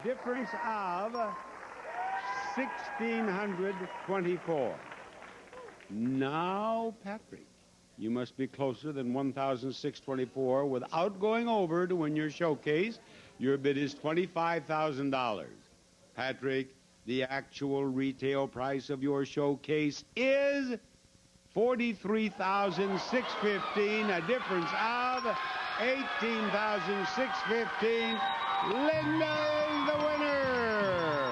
Difference of 1,624. Now, Patrick, you must be closer than 1,624 without going over to win your showcase. Your bid is $25,000. Patrick, the actual retail price of your showcase is $43,615, a difference of $18,615. Linda is the winner.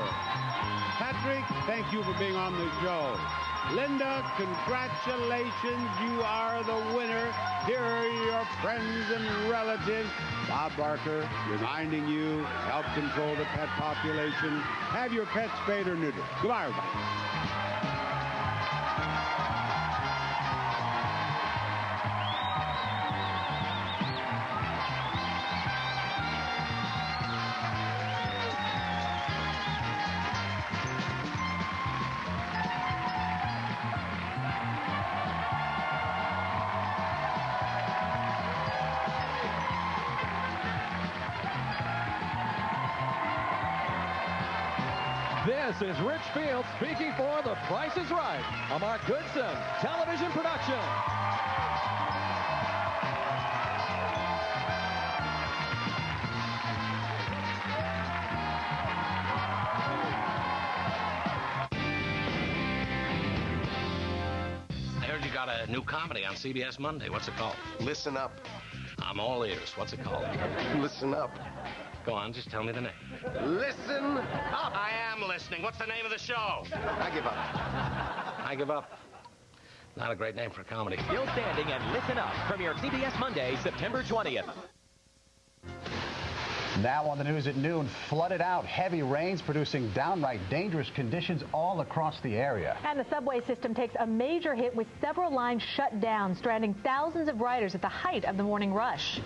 Patrick, thank you for being on the show. Linda, congratulations. You are the winner. Here are your friends and relatives. Bob Barker reminding you, help control the pet population. Have your pet spayed or neutered. Goodbye, everybody. This is Rich Field speaking for The Price is Right, a Mark Goodson television production. I heard you got a new comedy on CBS Monday. What's it called? Listen Up. I'm all ears. What's it called? Listen Up. Go on, just tell me the name. Listen Up. I am listening. What's the name of the show? I give up. I give up. Not a great name for a comedy. Still standing and Listen Up. Premiere CBS Monday, September 20th. Now on the news at noon, flooded out, heavy rains producing downright dangerous conditions all across the area. And the subway system takes a major hit with several lines shut down, stranding thousands of riders at the height of the morning rush.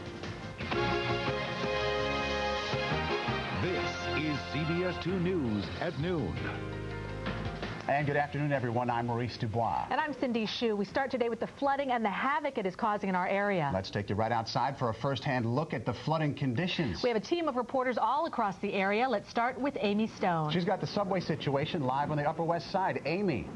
This is CBS 2 News at noon. And good afternoon, everyone. I'm Maurice DuBois. And I'm Cindy Hsu. We start today with the flooding and the havoc it is causing in our area. Let's take you right outside for a first-hand look at the flooding conditions. We have a team of reporters all across the area. Let's start with Amy Stone. She's got the subway situation live on the Upper West Side. Amy.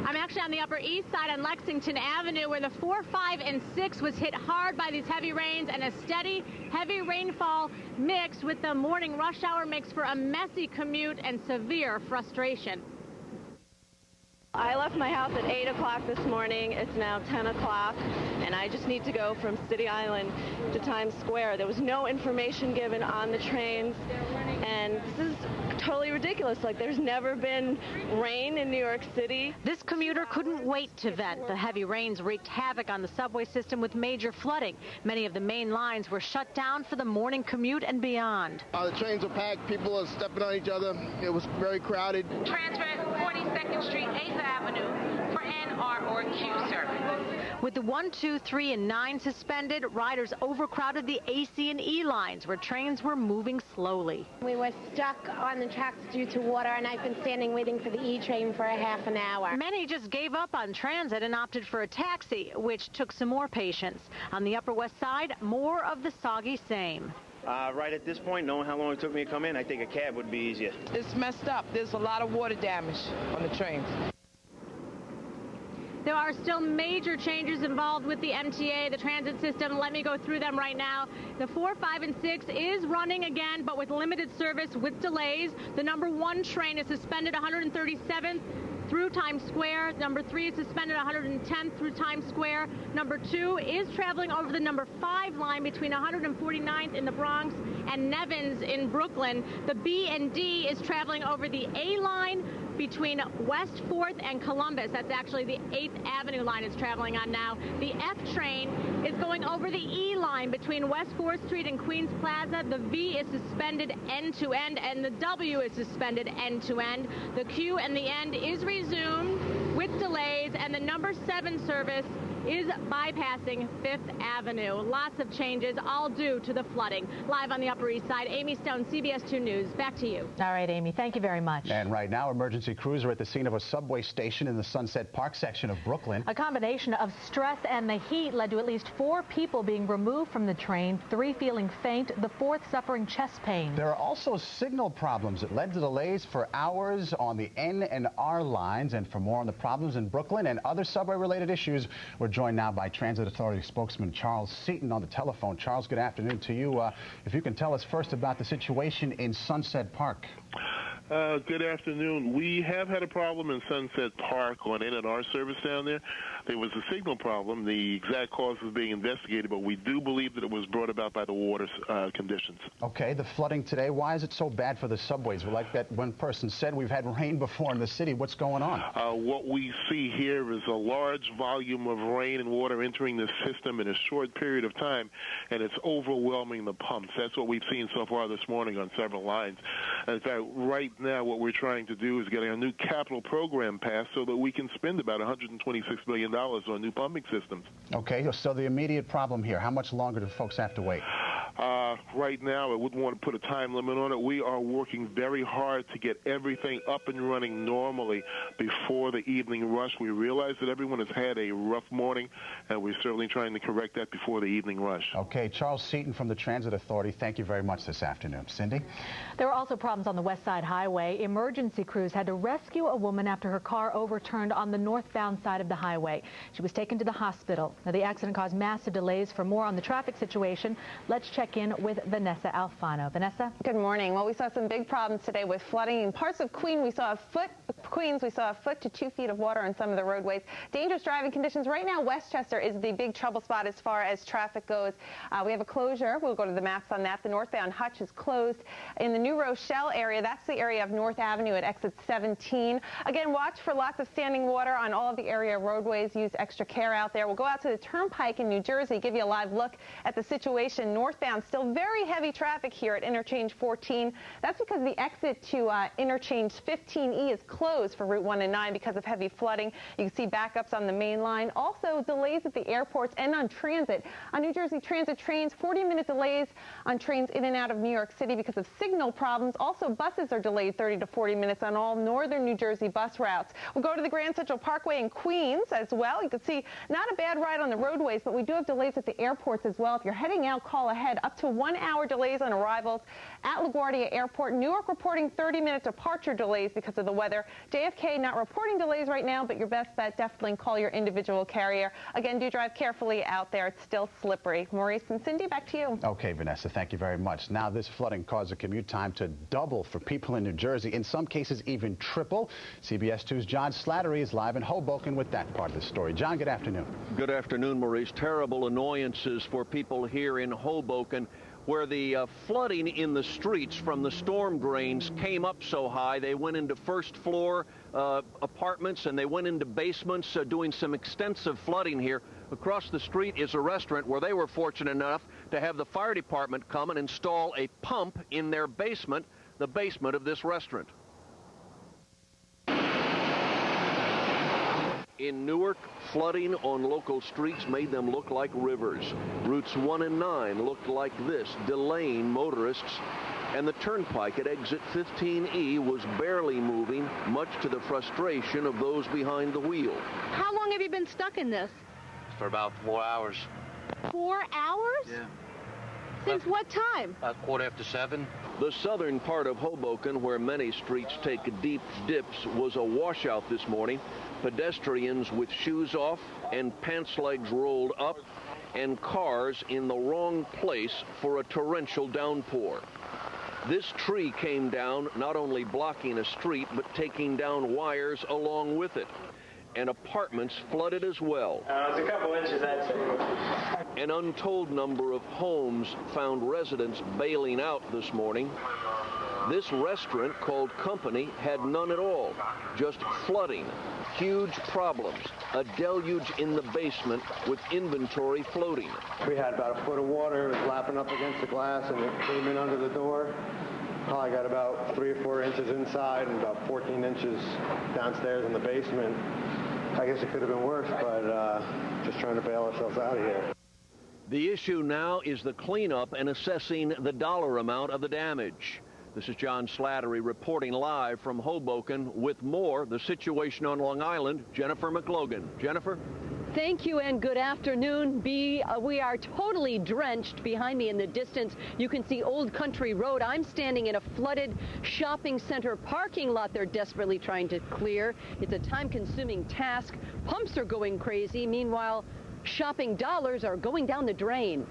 I'm actually on the Upper East Side on Lexington Avenue, where the 4, 5, and 6 was hit hard by these heavy rains, and a steady, heavy rainfall mixed with the morning rush hour makes for a messy commute and severe frustration. I left my house at 8 o'clock this morning. It's now 10 o'clock, and I just need to go from City Island to Times Square. There was no information given on the trains, and this is totally ridiculous. Like, there's never been rain in New York City. This commuter couldn't wait to vent. The heavy rains wreaked havoc on the subway system with major flooding. Many of the main lines were shut down for the morning commute and beyond. The trains are packed. People are stepping on each other. It was very crowded. Transfer 42nd Street, 8th Avenue for NR or Q service. With the 1, 2, 3, and 9 suspended, riders overcrowded the AC and E lines where trains were moving slowly. We were stuck on the tracks due to water, and I've been standing waiting for the E train for a half an hour. Many just gave up on transit and opted for a taxi, which took some more patience. On the Upper West Side, more of the soggy same. Right at this point, knowing how long it took me to come in, I think a cab would be easier. It's messed up. There's a lot of water damage on the trains. There are still major changes involved with the MTA, the transit system. Let me go through them right now. The 4, 5, and 6 is running again, but with limited service with delays. The number 1 train is suspended 137th through Times Square. Number 3 is suspended 110th through Times Square. Number 2 is traveling over the number 5 line between 149th in the Bronx and Nevins in Brooklyn. The B and D is traveling over the A line between West 4th and Columbus. That's actually the 8th Avenue line it's traveling on now. The F train is going over the E line between West 4th Street and Queens Plaza. The V is suspended end to end, and the W is suspended end to end. The Q and the N is resumed with delays, and the number 7 service is bypassing 5th Avenue. Lots of changes, all due to the flooding. Live on the Upper East Side, Amy Stone, CBS 2 News. Back to you. All right, Amy, thank you very much. And right now, emergency crews are at the scene of a subway station in the Sunset Park section of Brooklyn. A combination of stress and the heat led to at least 4 people being removed from the train, 3 feeling faint, the 4th suffering chest pain. There are also signal problems that led to delays for hours on the N and R lines. And for more on the problems in Brooklyn and other subway-related issues, we're joined now by Transit Authority spokesman Charles Seaton on the telephone. Charles, good afternoon to you. If you can tell us first about the situation in Sunset Park. Good afternoon. We have had a problem in Sunset Park on N&R service down there. There was a signal problem. The exact cause is being investigated, but we do believe that it was brought about by the water conditions. Okay, the flooding today, why is it so bad for the subways? Well, like that one person said, we've had rain before in the city. What's going on? What we see here is a large volume of rain and water entering the system in a short period of time, and it's overwhelming the pumps. That's what we've seen so far this morning on several lines. In fact, right now what we're trying to do is get a new capital program passed so that we can spend about $126 million on new pumping systems. Okay, so the immediate problem here, how much longer do folks have to wait? Right now, I wouldn't want to put a time limit on it. We are working very hard to get everything up and running normally before the evening rush. We realize that everyone has had a rough morning, and we're certainly trying to correct that before the evening rush. Okay, Charles Seaton from the Transit Authority, thank you very much this afternoon. Cindy? There were also problems on the West Side Highway. Emergency crews had to rescue a woman after her car overturned on the northbound side of the highway. She was taken to the hospital. Now, the accident caused massive delays. For more on the traffic situation, let's check in with Vanessa Alfano. Vanessa? Good morning. Well, we saw some big problems today with flooding. In parts of Queens, we saw a foot to 2 feet of water on some of the roadways. Dangerous driving conditions. Right now, Westchester is the big trouble spot as far as traffic goes. We have a closure. We'll go to the maps on that. The northbound Hutch is closed. In the New Rochelle area, that's the area of North Avenue at exit 17. Again, watch for lots of standing water on all of the area roadways. Use extra care out there. We'll go out to the Turnpike in New Jersey, give you a live look at the situation. Northbound, still very heavy traffic here at interchange 14. That's because the exit to interchange 15E is closed for Route 1 and 9 because of heavy flooding. You can see backups on the main line. Also, delays at the airports and on transit. On New Jersey Transit trains, 40-minute delays on trains in and out of New York City because of signal problems. Also, buses are delayed 30 to 40 minutes on all northern New Jersey bus routes. We'll go to the Grand Central Parkway in Queens as well. You can see not a bad ride on the roadways, but we do have delays at the airports as well. If you're heading out, call ahead. Up to 1 hour delays on arrivals at LaGuardia Airport. Newark reporting 30-minute departure delays because of the weather. JFK not reporting delays right now, but your best bet, definitely call your individual carrier. Again, do drive carefully out there. It's still slippery. Maurice and Cindy, back to you. Okay, Vanessa, thank you very much. Now, this flooding caused the commute time to double for people in New Jersey, in some cases even triple. CBS 2's John Slattery is live in Hoboken with that part of the story. John, good afternoon. Good afternoon, Maurice. Terrible annoyances for people here in Hoboken, where the flooding in the streets from the storm drains came up so high they went into first floor apartments and they went into basements, doing some extensive flooding here. Across the street is a restaurant where they were fortunate enough to have the fire department come and install a pump in their basement, the basement of this restaurant. In Newark, flooding on local streets made them look like rivers. Routes 1 and 9 looked like this, delaying motorists. And the turnpike at exit 15E was barely moving, much to the frustration of those behind the wheel. How long have you been stuck in this? For about 4 hours. 4 hours? Yeah. Since what time? About 7:15. The southern part of Hoboken, where many streets take deep dips, was a washout this morning. Pedestrians with shoes off and pants legs rolled up, and cars in the wrong place for a torrential downpour. This tree came down, not only blocking a street, but taking down wires along with it. And apartments flooded as well. It's a couple inches, I'd say. An untold number of homes found residents bailing out this morning. This restaurant, called Company, had none at all, just flooding. Huge problems, a deluge in the basement with inventory floating. We had about a foot of water. It was lapping up against the glass, and it came in under the door. Probably got about 3 or 4 inches inside and about 14 inches downstairs in the basement. I guess it could have been worse, but just trying to bail ourselves out of here. The issue now is the cleanup and assessing the dollar amount of the damage. This is John Slattery reporting live from Hoboken with more. The situation on Long Island, Jennifer McLogan. Jennifer? Thank you and good afternoon. We are totally drenched. Behind me in the distance, you can see Old Country Road. I'm standing in a flooded shopping center parking lot they're desperately trying to clear. It's a time-consuming task. Pumps are going crazy. Meanwhile, shopping dollars are going down the drain.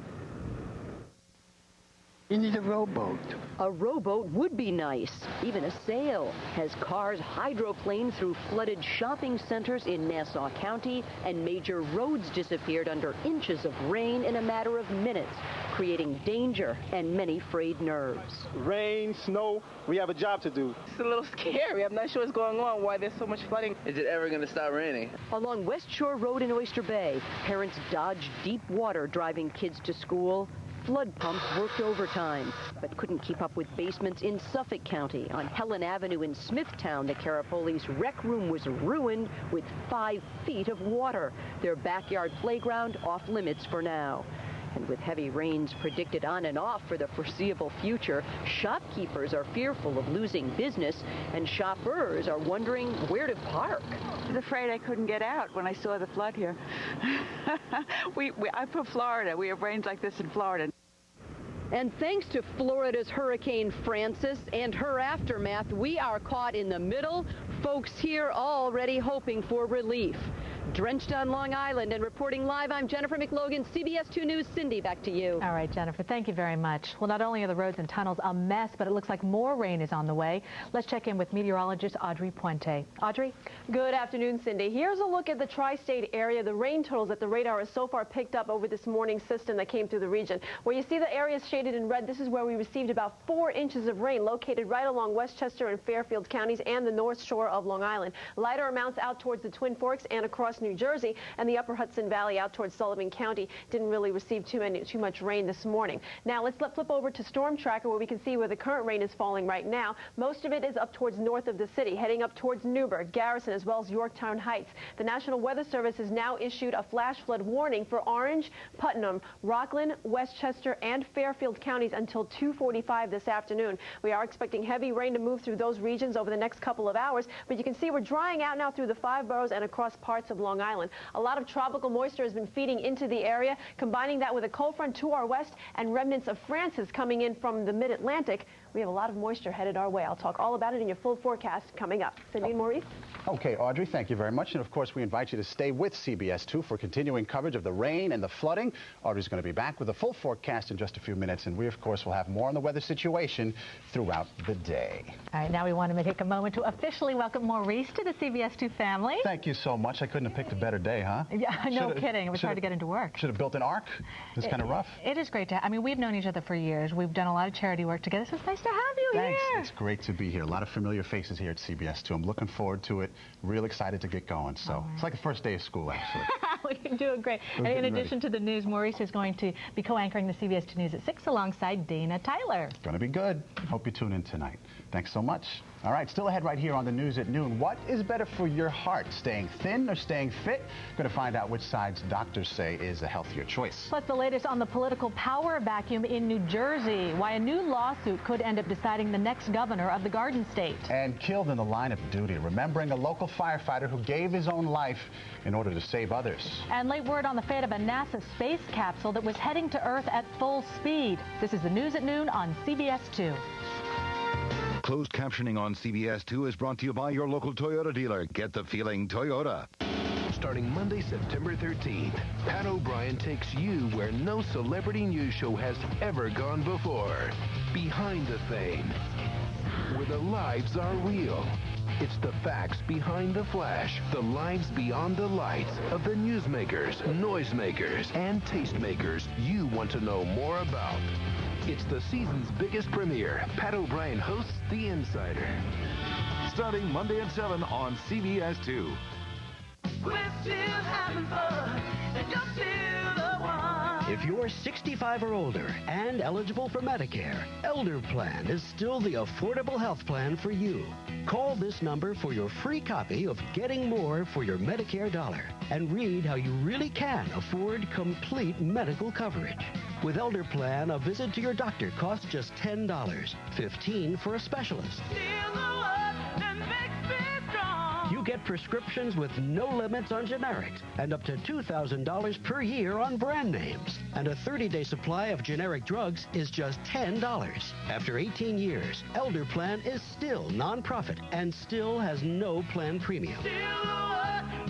You need a rowboat. A rowboat would be nice. Even a sail. As cars hydroplane through flooded shopping centers in Nassau County, and major roads disappeared under inches of rain in a matter of minutes, creating danger and many frayed nerves. Rain, snow, we have a job to do. It's a little scary. I'm not sure what's going on, why there's so much flooding. Is it ever going to stop raining? Along West Shore Road in Oyster Bay, parents dodged deep water driving kids to school. Flood pumps worked overtime, but couldn't keep up with basements in Suffolk County. On Helen Avenue in Smithtown, the Carapoli's rec room was ruined with 5 feet of water. Their backyard playground off limits for now. And with heavy rains predicted on and off for the foreseeable future, shopkeepers are fearful of losing business, and shoppers are wondering where to park. I was afraid I couldn't get out when I saw the flood here. I'm from Florida. We have rains like this in Florida. And thanks to Florida's Hurricane Francis and her aftermath, we are caught in the middle. Folks here already hoping for relief. Drenched on Long Island and reporting live, I'm Jennifer McLogan, CBS 2 News. Cindy, back to you. All right, Jennifer, thank you very much. Well, not only are the roads and tunnels a mess, but it looks like more rain is on the way. Let's check in with meteorologist Audrey Puente. Audrey? Good afternoon, Cindy. Here's a look at the tri-state area. The rain totals that the radar has so far picked up over this morning system that came through the region. Where you see the areas shaded in red, this is where we received about 4 inches of rain, located right along Westchester and Fairfield counties and the north shore of Long Island. Lighter amounts out towards the Twin Forks and across New Jersey, and the upper Hudson Valley out towards Sullivan County didn't really receive too much rain this morning. Now let's flip over to Storm Tracker, where we can see where the current rain is falling right now. Most of it is up towards north of the city, heading up towards Newburgh, Garrison, as well as Yorktown Heights. The National Weather Service has now issued a flash flood warning for Orange, Putnam, Rockland, Westchester, and Fairfield counties until 2:45 this afternoon. We are expecting heavy rain to move through those regions over the next couple of hours, but you can see we're drying out now through the 5 boroughs and across parts of Long Island. A lot of tropical moisture has been feeding into the area, combining that with a cold front to our west and remnants of Francis coming in from the mid-Atlantic. We have a lot of moisture headed our way. I'll talk all about it in your full forecast coming up. Cindy and Maurice? Okay, Audrey, thank you very much. And, of course, we invite you to stay with CBS 2 for continuing coverage of the rain and the flooding. Audrey's going to be back with a full forecast in just a few minutes, and we, of course, will have more on the weather situation throughout the day. All right, now we want to take a moment to officially welcome Maurice to the CBS 2 family. Thank you so much. I couldn't have picked a better day, huh? Yeah, no kidding. It was hard to get into work. Should have built an ark. It's kind of rough. It is great to I mean, we've known each other for years. We've done a lot of charity work together, so it's nice to have you here. Thanks. Here. It's great to be here. A lot of familiar faces here at CBS 2. I'm looking forward to it. Real excited to get going. So It's like the first day of school, actually. We're doing great. And in addition to the news, Maurice is going to be co-anchoring the CBS 2 News at 6 alongside Dana Tyler. Going to be good. Hope you tune in tonight. Thanks so much. All right, still ahead right here on the news at noon. What is better for your heart, staying thin or staying fit? Going to find out which sides doctors say is a healthier choice. Plus the latest on the political power vacuum in New Jersey, why a new lawsuit could end up deciding the next governor of the Garden State. And killed in the line of duty, remembering a local firefighter who gave his own life in order to save others. And late word on the fate of a NASA space capsule that was heading to Earth at full speed. This is the news at noon on CBS 2. Closed captioning on CBS 2 is brought to you by your local Toyota dealer. Get the feeling Toyota. Starting Monday, September 13th, Pat O'Brien takes you where no celebrity news show has ever gone before. Behind the Fame, where the lives are real. It's the facts behind the flash, the lives beyond the lights of the newsmakers, noisemakers, and tastemakers you want to know more about. It's the season's biggest premiere. Pat O'Brien hosts The Insider. Starting Monday at 7 on CBS 2. We're still having fun, and you're still the one. If you're 65 or older and eligible for Medicare, Elder Plan is still the affordable health plan for you. Call this number for your free copy of Getting More for Your Medicare Dollar and read how you really can afford complete medical coverage. With Elder Plan, a visit to your doctor costs just $10, $15 for a specialist. You get prescriptions with no limits on generics and up to $2,000 per year on brand names. And a 30-day supply of generic drugs is just $10. After 18 years, Elder Plan is still nonprofit and still has no plan premium.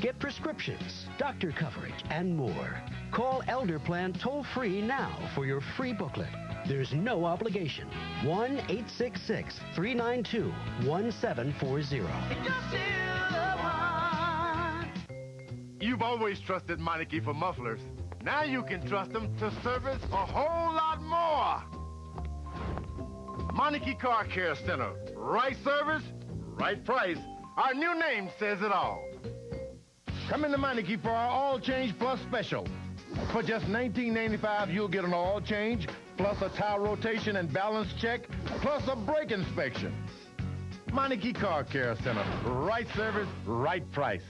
Get prescriptions, doctor coverage, and more. Call Elder Plan toll-free now for your free booklet. There's no obligation. 1-866-392-1740. You've always trusted Meineke for mufflers. Now you can trust them to service a whole lot more. Meineke Car Care Center. Right service, right price. Our new name says it all. Come into Meineke for our All Change Plus special. For just $19.95, you'll get an oil change, plus a tire rotation and balance check, plus a brake inspection. Meineke Car Care Center. Right service, right price.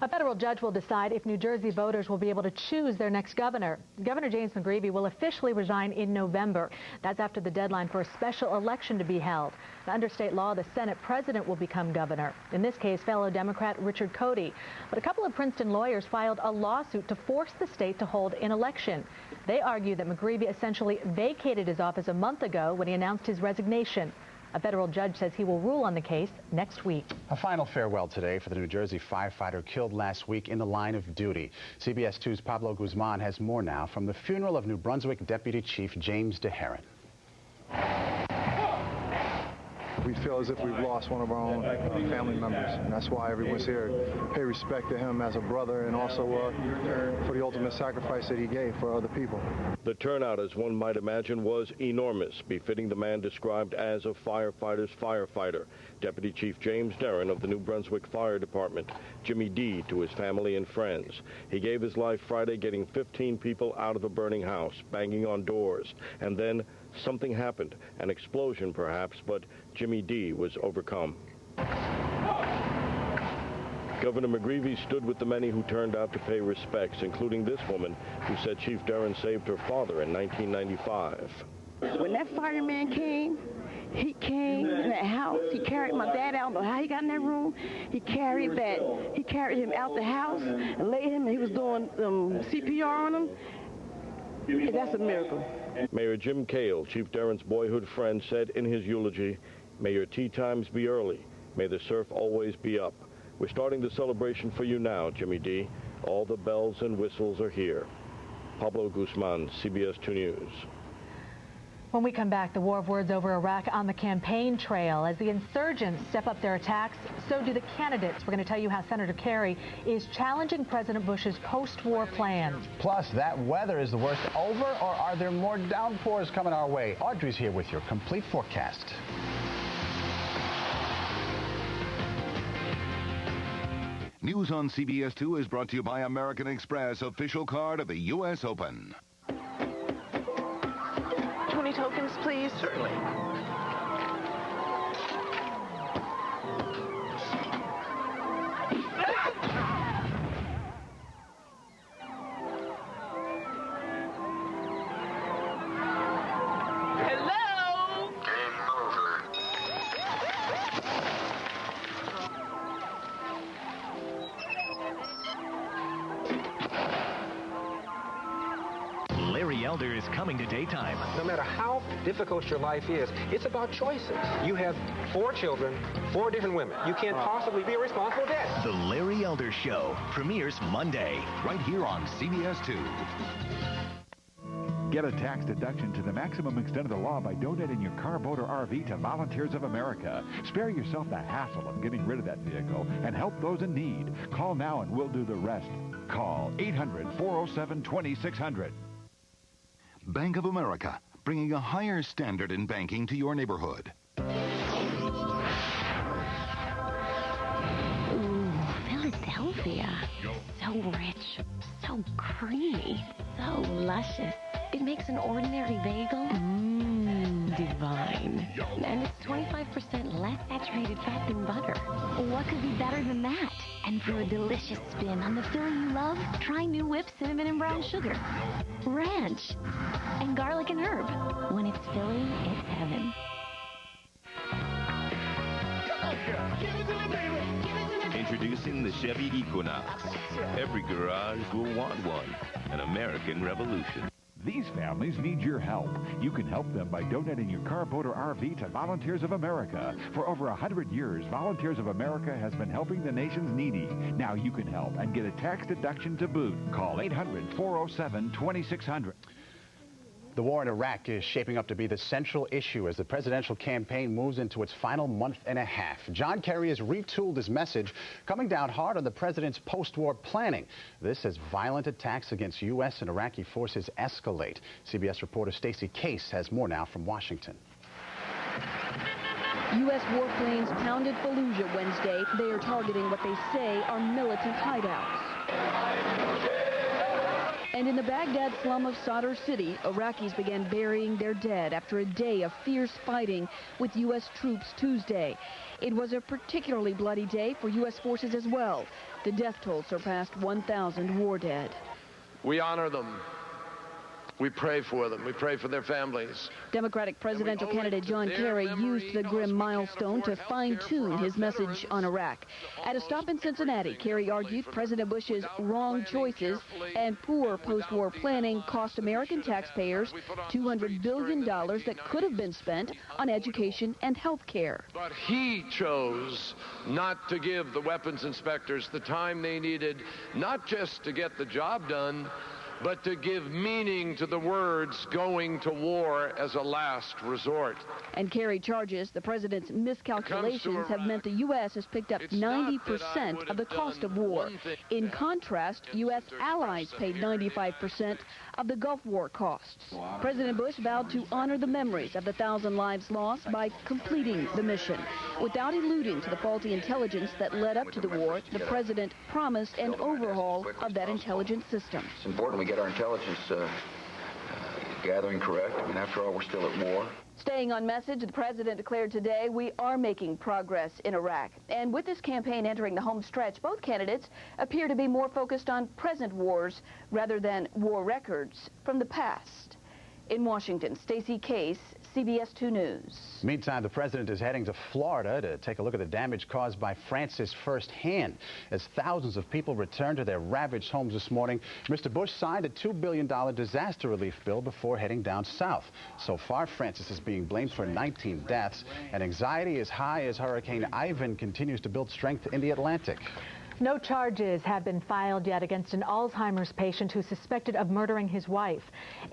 A federal judge will decide if New Jersey voters will be able to choose their next governor. Governor James McGreevey will officially resign in November. That's after the deadline for a special election to be held. Under state law, the Senate president will become governor. In this case, fellow Democrat Richard Cody. But a couple of Princeton lawyers filed a lawsuit to force the state to hold an election. They argue that McGreevey essentially vacated his office a month ago when he announced his resignation. A federal judge says he will rule on the case next week. A final farewell today for the New Jersey firefighter killed last week in the line of duty. CBS 2's Pablo Guzman has more now from the funeral of New Brunswick Deputy Chief James DeHaren. We feel as if we've lost one of our own family members, and that's why everyone's here to pay respect to him as a brother and also for the ultimate sacrifice that he gave for other people. The turnout, as one might imagine, was enormous, befitting the man described as a firefighter's firefighter. Deputy Chief James DeHaren of the New Brunswick Fire Department, Jimmy D, to his family and friends. He gave his life Friday getting 15 people out of a burning house, banging on doors, and then something happened, an explosion perhaps, but Jimmy D was overcome. Governor McGreevey stood with the many who turned out to pay respects, including this woman who said Chief DeHaren saved her father in 1995. When that fireman came, he came in that house. He carried my dad out. I don't know how he got in that room. He carried him out the house and laid him. He was doing CPR on him. And that's a miracle. Mayor Jim Cale, Chief DeHaren's boyhood friend, said in his eulogy, "May your tea times be early. May the surf always be up. We're starting the celebration for you now, Jimmy D. All the bells and whistles are here." Pablo Guzman, CBS 2 News. When we come back, the war of words over Iraq on the campaign trail. As the insurgents step up their attacks, so do the candidates. We're going to tell you how Senator Kerry is challenging President Bush's post-war plans. Plus, that weather, is the worst over, or are there more downpours coming our way? Audrey's here with your complete forecast. News on CBS 2 is brought to you by American Express, official card of the U.S. Open. 20 tokens, please. Certainly. Elder is coming to daytime. No matter how difficult your life is, it's about choices. You have 4 children, 4 different women. You can't possibly be a responsible dad. The Larry Elder Show premieres Monday, right here on CBS 2. Get a tax deduction to the maximum extent of the law by donating your car, boat, or RV to Volunteers of America. Spare yourself the hassle of getting rid of that vehicle and help those in need. Call now and we'll do the rest. Call 800-407-2600. Bank of America, bringing a higher standard in banking to your neighborhood. Ooh, Philadelphia. So rich, so so creamy, so luscious. It makes an ordinary bagel divine. And it's 25% less saturated fat than butter. What could be better than that? And for a delicious spin on the filling you love, try new whipped cinnamon and brown sugar, ranch, and garlic and herb. When it's filling, it's heaven. Introducing the Chevy Equinox. Every garage will want one. An American revolution. These families need your help. You can help them by donating your car, boat, or RV to Volunteers of America. For over 100 years, Volunteers of America has been helping the nation's needy. Now you can help and get a tax deduction to boot. Call 800-407-2600. The war in Iraq is shaping up to be the central issue as the presidential campaign moves into its final month and a half. John Kerry has retooled his message, coming down hard on the president's post-war planning. This as violent attacks against U.S. and Iraqi forces escalate. CBS reporter Stacey Case has more now from Washington. U.S. warplanes pounded Fallujah Wednesday. They are targeting what they say are militant hideouts. And in the Baghdad slum of Sadr City, Iraqis began burying their dead after a day of fierce fighting with U.S. troops Tuesday. It was a particularly bloody day for U.S. forces as well. The death toll surpassed 1,000 war dead. We honor them. We pray for them. We pray for their families. Democratic presidential candidate John Kerry used the grim milestone to fine-tune his message on Iraq. At a stop in Cincinnati, Kerry argued President Bush's wrong choices and poor post-war planning cost American taxpayers $200 billion that could have been spent on education and health care. But he chose not to give the weapons inspectors the time they needed, not just to get the job done, but to give meaning to the words going to war as a last resort. And Kerry charges the president's miscalculations have meant the U.S. has picked up 90% of the cost of war. In contrast, U.S. allies paid 95% of the Gulf War costs. President Bush vowed to honor the memories of the 1,000 lives lost by completing the mission. Without alluding to the faulty intelligence that led up to the war, the president promised an overhaul of that intelligence system. It's important we get our intelligence gathering correct. I mean, after all, we're still at war. Staying on message, the president declared today we are making progress in Iraq. And with this campaign entering the home stretch, both candidates appear to be more focused on present wars rather than war records from the past. In Washington, Stacey Case, CBS 2 News. Meantime, the president is heading to Florida to take a look at the damage caused by Francis firsthand. As thousands of people return to their ravaged homes this morning, Mr. Bush signed a $2 billion disaster relief bill before heading down south. So far, Francis is being blamed for 19 deaths, and anxiety is high as Hurricane Ivan continues to build strength in the Atlantic. No charges have been filed yet against an Alzheimer's patient who's suspected of murdering his wife.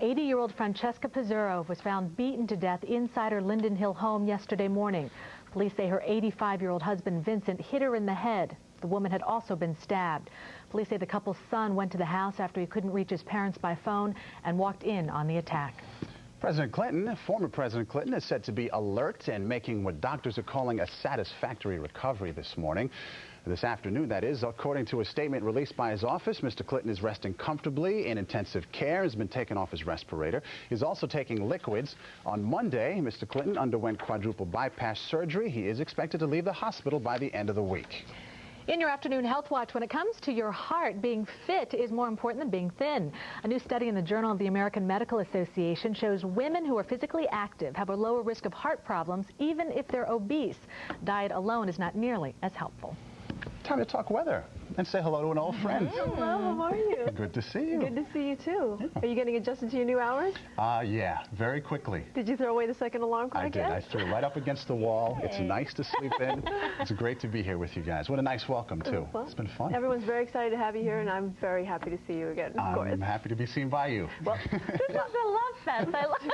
80-year-old Francesca Pizzurro was found beaten to death inside her Linden Hill home yesterday morning. Police say her 85-year-old husband Vincent hit her in the head. The woman had also been stabbed. Police say the couple's son went to the house after he couldn't reach his parents by phone and walked in on the attack. President Clinton, former President Clinton, is said to be alert and making what doctors are calling a satisfactory recovery this morning. This afternoon, that is. According to a statement released by his office, Mr. Clinton is resting comfortably in intensive care, has been taken off his respirator. He's also taking liquids. On Monday, Mr. Clinton underwent quadruple bypass surgery. He is expected to leave the hospital by the end of the week. In your afternoon health watch, when it comes to your heart, being fit is more important than being thin. A new study in the Journal of the American Medical Association shows women who are physically active have a lower risk of heart problems, even if they're obese. Diet alone is not nearly as helpful. Time to talk weather and say hello to an old friend. Hello, how are you? Good to see you. Good to see you, too. Yeah. Are you getting adjusted to your new hours? Yeah, very quickly. Did you throw away the second alarm clock yet? I did. I threw it right up against the wall. Hey. It's nice to sleep in. It's great to be here with you guys. What a nice welcome, too. Well, it's been fun. Everyone's very excited to have you here, and I'm very happy to see you again, of course. I'm happy to be seen by you. Well, this is a love fest. I love it.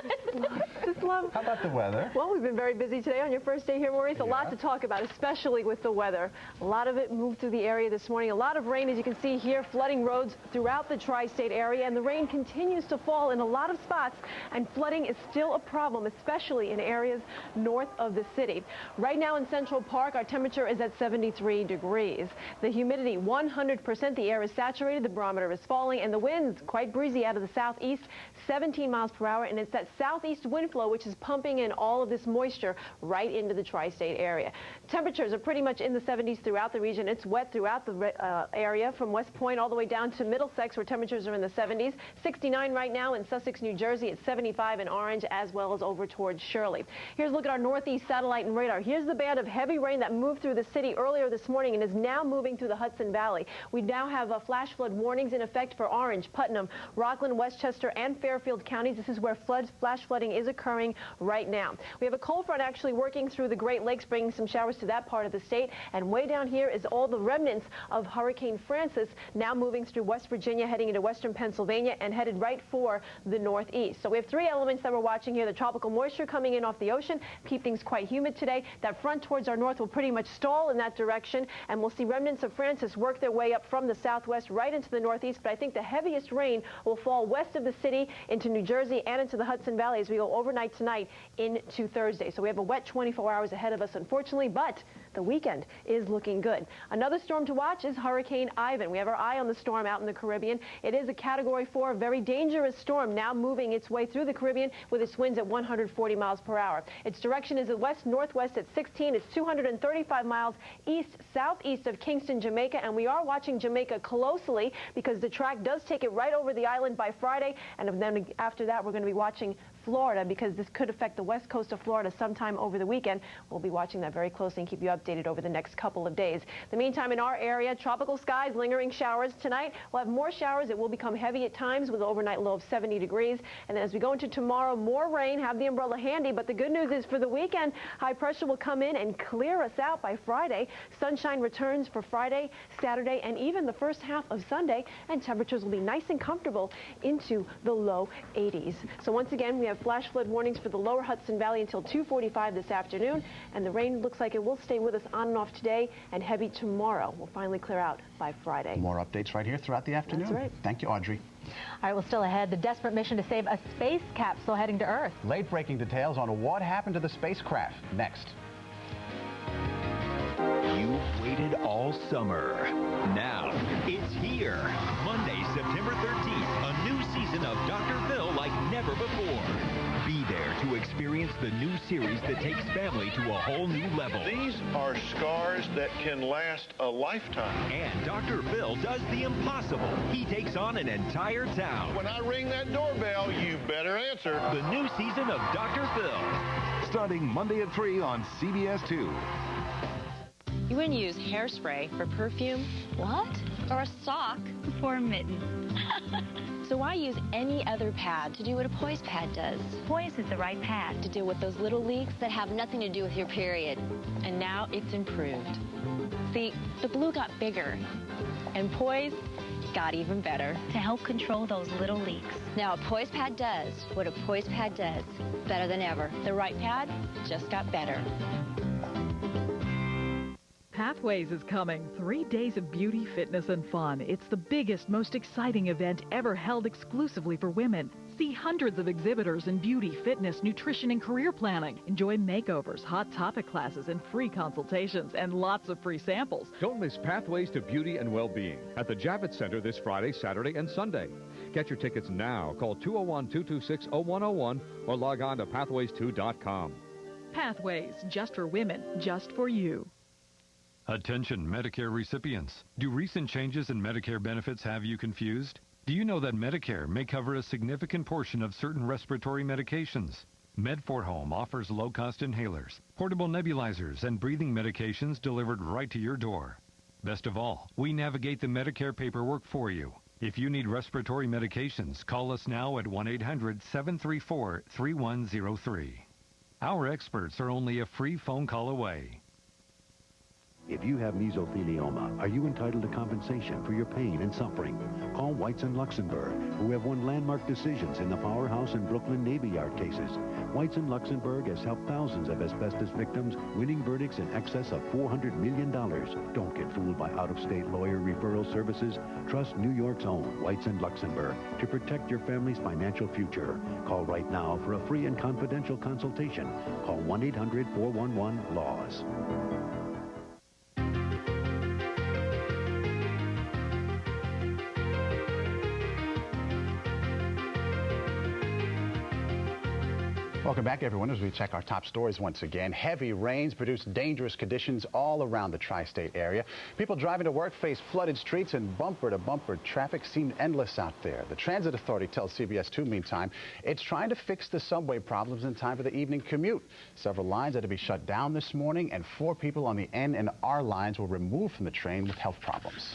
Just Well, how about the weather? Well, we've been very busy today on your first day here, Maurice. A lot to talk about, especially with the weather. A lot of it moved through the area this morning. A lot of rain, as you can see here, flooding roads throughout the tri-state area, and the rain continues to fall in a lot of spots, and flooding is still a problem, especially in areas north of the city. Right now in Central Park, our temperature is at 73 degrees. The humidity 100%. The air is saturated, the barometer is falling, and the winds quite breezy out of the southeast, 17 miles per hour, and it's that southeast wind flow which is pumping in all of this moisture right into the tri-state area. Temperatures are pretty much in the 70s throughout the region. It's wet throughout the area from West Point all the way down to Middlesex, where temperatures are in the 70s. 69 right now in Sussex, New Jersey. It's 75 in Orange, as well as over towards Shirley. Here's a look at our northeast satellite and radar. Here's the band of heavy rain that moved through the city earlier this morning and is now moving through the Hudson Valley. We now have flash flood warnings in effect for Orange, Putnam, Rockland, Westchester, and Fairfield counties. This is where flash flooding is occurring right now. We have a cold front actually working through the Great Lakes, bringing some showers to that part of the state. And way down here is all the remnants of Hurricane Francis, now moving through West Virginia, heading into western Pennsylvania, and headed right for the northeast. So we have three elements that we're watching here. The tropical moisture coming in off the ocean, keep things quite humid today. That front towards our north will pretty much stall in that direction, and we'll see remnants of Francis work their way up from the southwest right into the northeast. But I think the heaviest rain will fall west of the city into New Jersey and into the Hudson Valley as we go overnight tonight into Thursday. So we have a wet 24 hours ahead of us, unfortunately, but the weekend is looking good. Another storm to watch is Hurricane Ivan. We have our eye on the storm out in the Caribbean. It is a Category 4, very dangerous storm, now moving its way through the Caribbean with its winds at 140 miles per hour. Its direction is west-northwest at 16. It's 235 miles east-southeast of Kingston, Jamaica, and we are watching Jamaica closely because the track does take it right over the island by Friday, and then after that we're going to be watching Florida because this could affect the west coast of Florida sometime over the weekend. We'll be watching that very closely and keep you updated over the next couple of days. In the meantime, in our area, tropical skies, lingering showers tonight. We'll have more showers. It will become heavy at times with an overnight low of 70 degrees. And then as we go into tomorrow, more rain. Have the umbrella handy. But the good news is for the weekend, high pressure will come in and clear us out by Friday. Sunshine returns for Friday, Saturday, and even the first half of Sunday. And temperatures will be nice and comfortable into the low 80s. So once again, we have flash flood warnings for the lower Hudson Valley until 2:45 this afternoon, and the rain looks like it will stay with us on and off today and heavy tomorrow. Will finally clear out by Friday. More updates right here throughout the afternoon. That's right. Thank you, Audrey. All right, well, still ahead, the desperate mission to save a space capsule heading to Earth. Late-breaking details on what happened to the spacecraft next. You've waited all summer. Now, it's here. Monday, September 13th, a new season of Dr. Phil like never before. Be there to experience the new series that takes family to a whole new level. These are scars that can last a lifetime. And Dr. Phil does the impossible. He takes on an entire town. When I ring that doorbell, you better answer. The new season of Dr. Phil. Starting Monday at 3 on CBS 2. You wouldn't use hairspray for perfume? What? Or a sock for a mitten. So why use any other pad to do what a Poise pad does? Poise is the right pad to deal with those little leaks that have nothing to do with your period. And now it's improved. See, the blue got bigger, and Poise got even better. To help control those little leaks. Now a Poise pad does what a Poise pad does, better than ever. The right pad just got better. Pathways is coming. 3 days of beauty, fitness, and fun. It's the biggest, most exciting event ever held exclusively for women. See hundreds of exhibitors in beauty, fitness, nutrition, and career planning. Enjoy makeovers, hot topic classes, and free consultations, and lots of free samples. Don't miss Pathways to Beauty and Well-Being at the Javits Center this Friday, Saturday, and Sunday. Get your tickets now. Call 201-226-0101 or log on to pathways2.com. Pathways, just for women, just for you. Attention Medicare recipients. Do recent changes in Medicare benefits have you confused? Do you know that Medicare may cover a significant portion of certain respiratory medications? Med4Home offers low-cost inhalers, portable nebulizers, and breathing medications delivered right to your door. Best of all, we navigate the Medicare paperwork for you. If you need respiratory medications, call us now at 1-800-734-3103. Our experts are only a free phone call away. If you have mesothelioma, are you entitled to compensation for your pain and suffering? Call Whites and Luxembourg, who have won landmark decisions in the Powerhouse and Brooklyn Navy Yard cases. Whites and Luxembourg has helped thousands of asbestos victims, winning verdicts in excess of $400 million. Don't get fooled by out-of-state lawyer referral services. Trust New York's own Whites and Luxembourg to protect your family's financial future. Call right now for a free and confidential consultation. Call 1-800-411-LAWS. Welcome back, everyone, as we check our top stories once again. Heavy rains produce dangerous conditions all around the tri-state area. People driving to work face flooded streets, and bumper-to-bumper traffic seemed endless out there. The Transit Authority tells CBS2, meantime, it's trying to fix the subway problems in time for the evening commute. Several lines had to be shut down this morning, and 4 people on the N and R lines were removed from the train with health problems.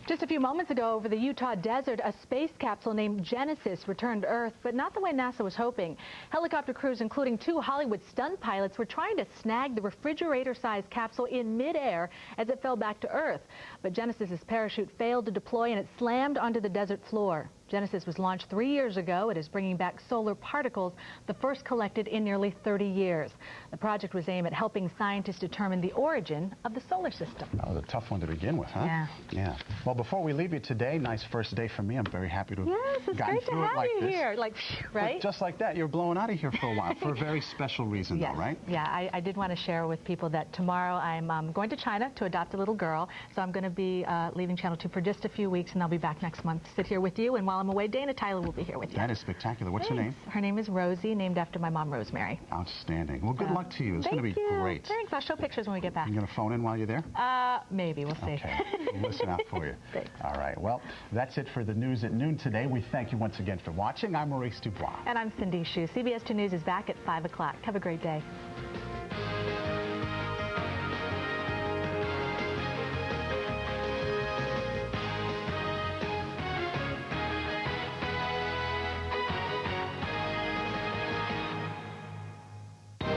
Just a few moments ago, over the Utah desert, a space capsule named Genesis returned to Earth, but not the way NASA was hoping. Helicopter crews, including 2 Hollywood stunt pilots, were trying to snag the refrigerator-sized capsule in midair as it fell back to Earth. But Genesis's parachute failed to deploy, and it slammed onto the desert floor. Genesis was launched 3 years ago. It is bringing back solar particles, the first collected in nearly 30 years. The project was aimed at helping scientists determine the origin of the solar system. That was a tough one to begin with, huh? Yeah. Yeah. Well, before we leave you today, nice first day for me. I'm very happy to have gotten great to through have it like you this. here. Like, right? But just like that, you're blowing out of here for a while for a very special reason, Yes. though, right? Yeah, I did want to share with people that tomorrow I'm going to China to adopt a little girl. So I'm going to be leaving Channel 2 for just a few weeks, and I'll be back next month to sit here with you. And while I'm away, Dana Tyler will be here with you. That is spectacular. What's her name? Her name is Rosie, named after my mom, Rosemary. Outstanding. Well, good luck to you. It's going to be great. Thanks. I'll show pictures when we get back. You going to phone in while you're there? Maybe. We'll see. Okay. We'll listen out for you. Thanks. All right. Well, that's it for the news at noon today. We thank you once again for watching. I'm Maurice DuBois. And I'm Cindy Hsu. CBS 2 News is back at 5 o'clock. Have a great day.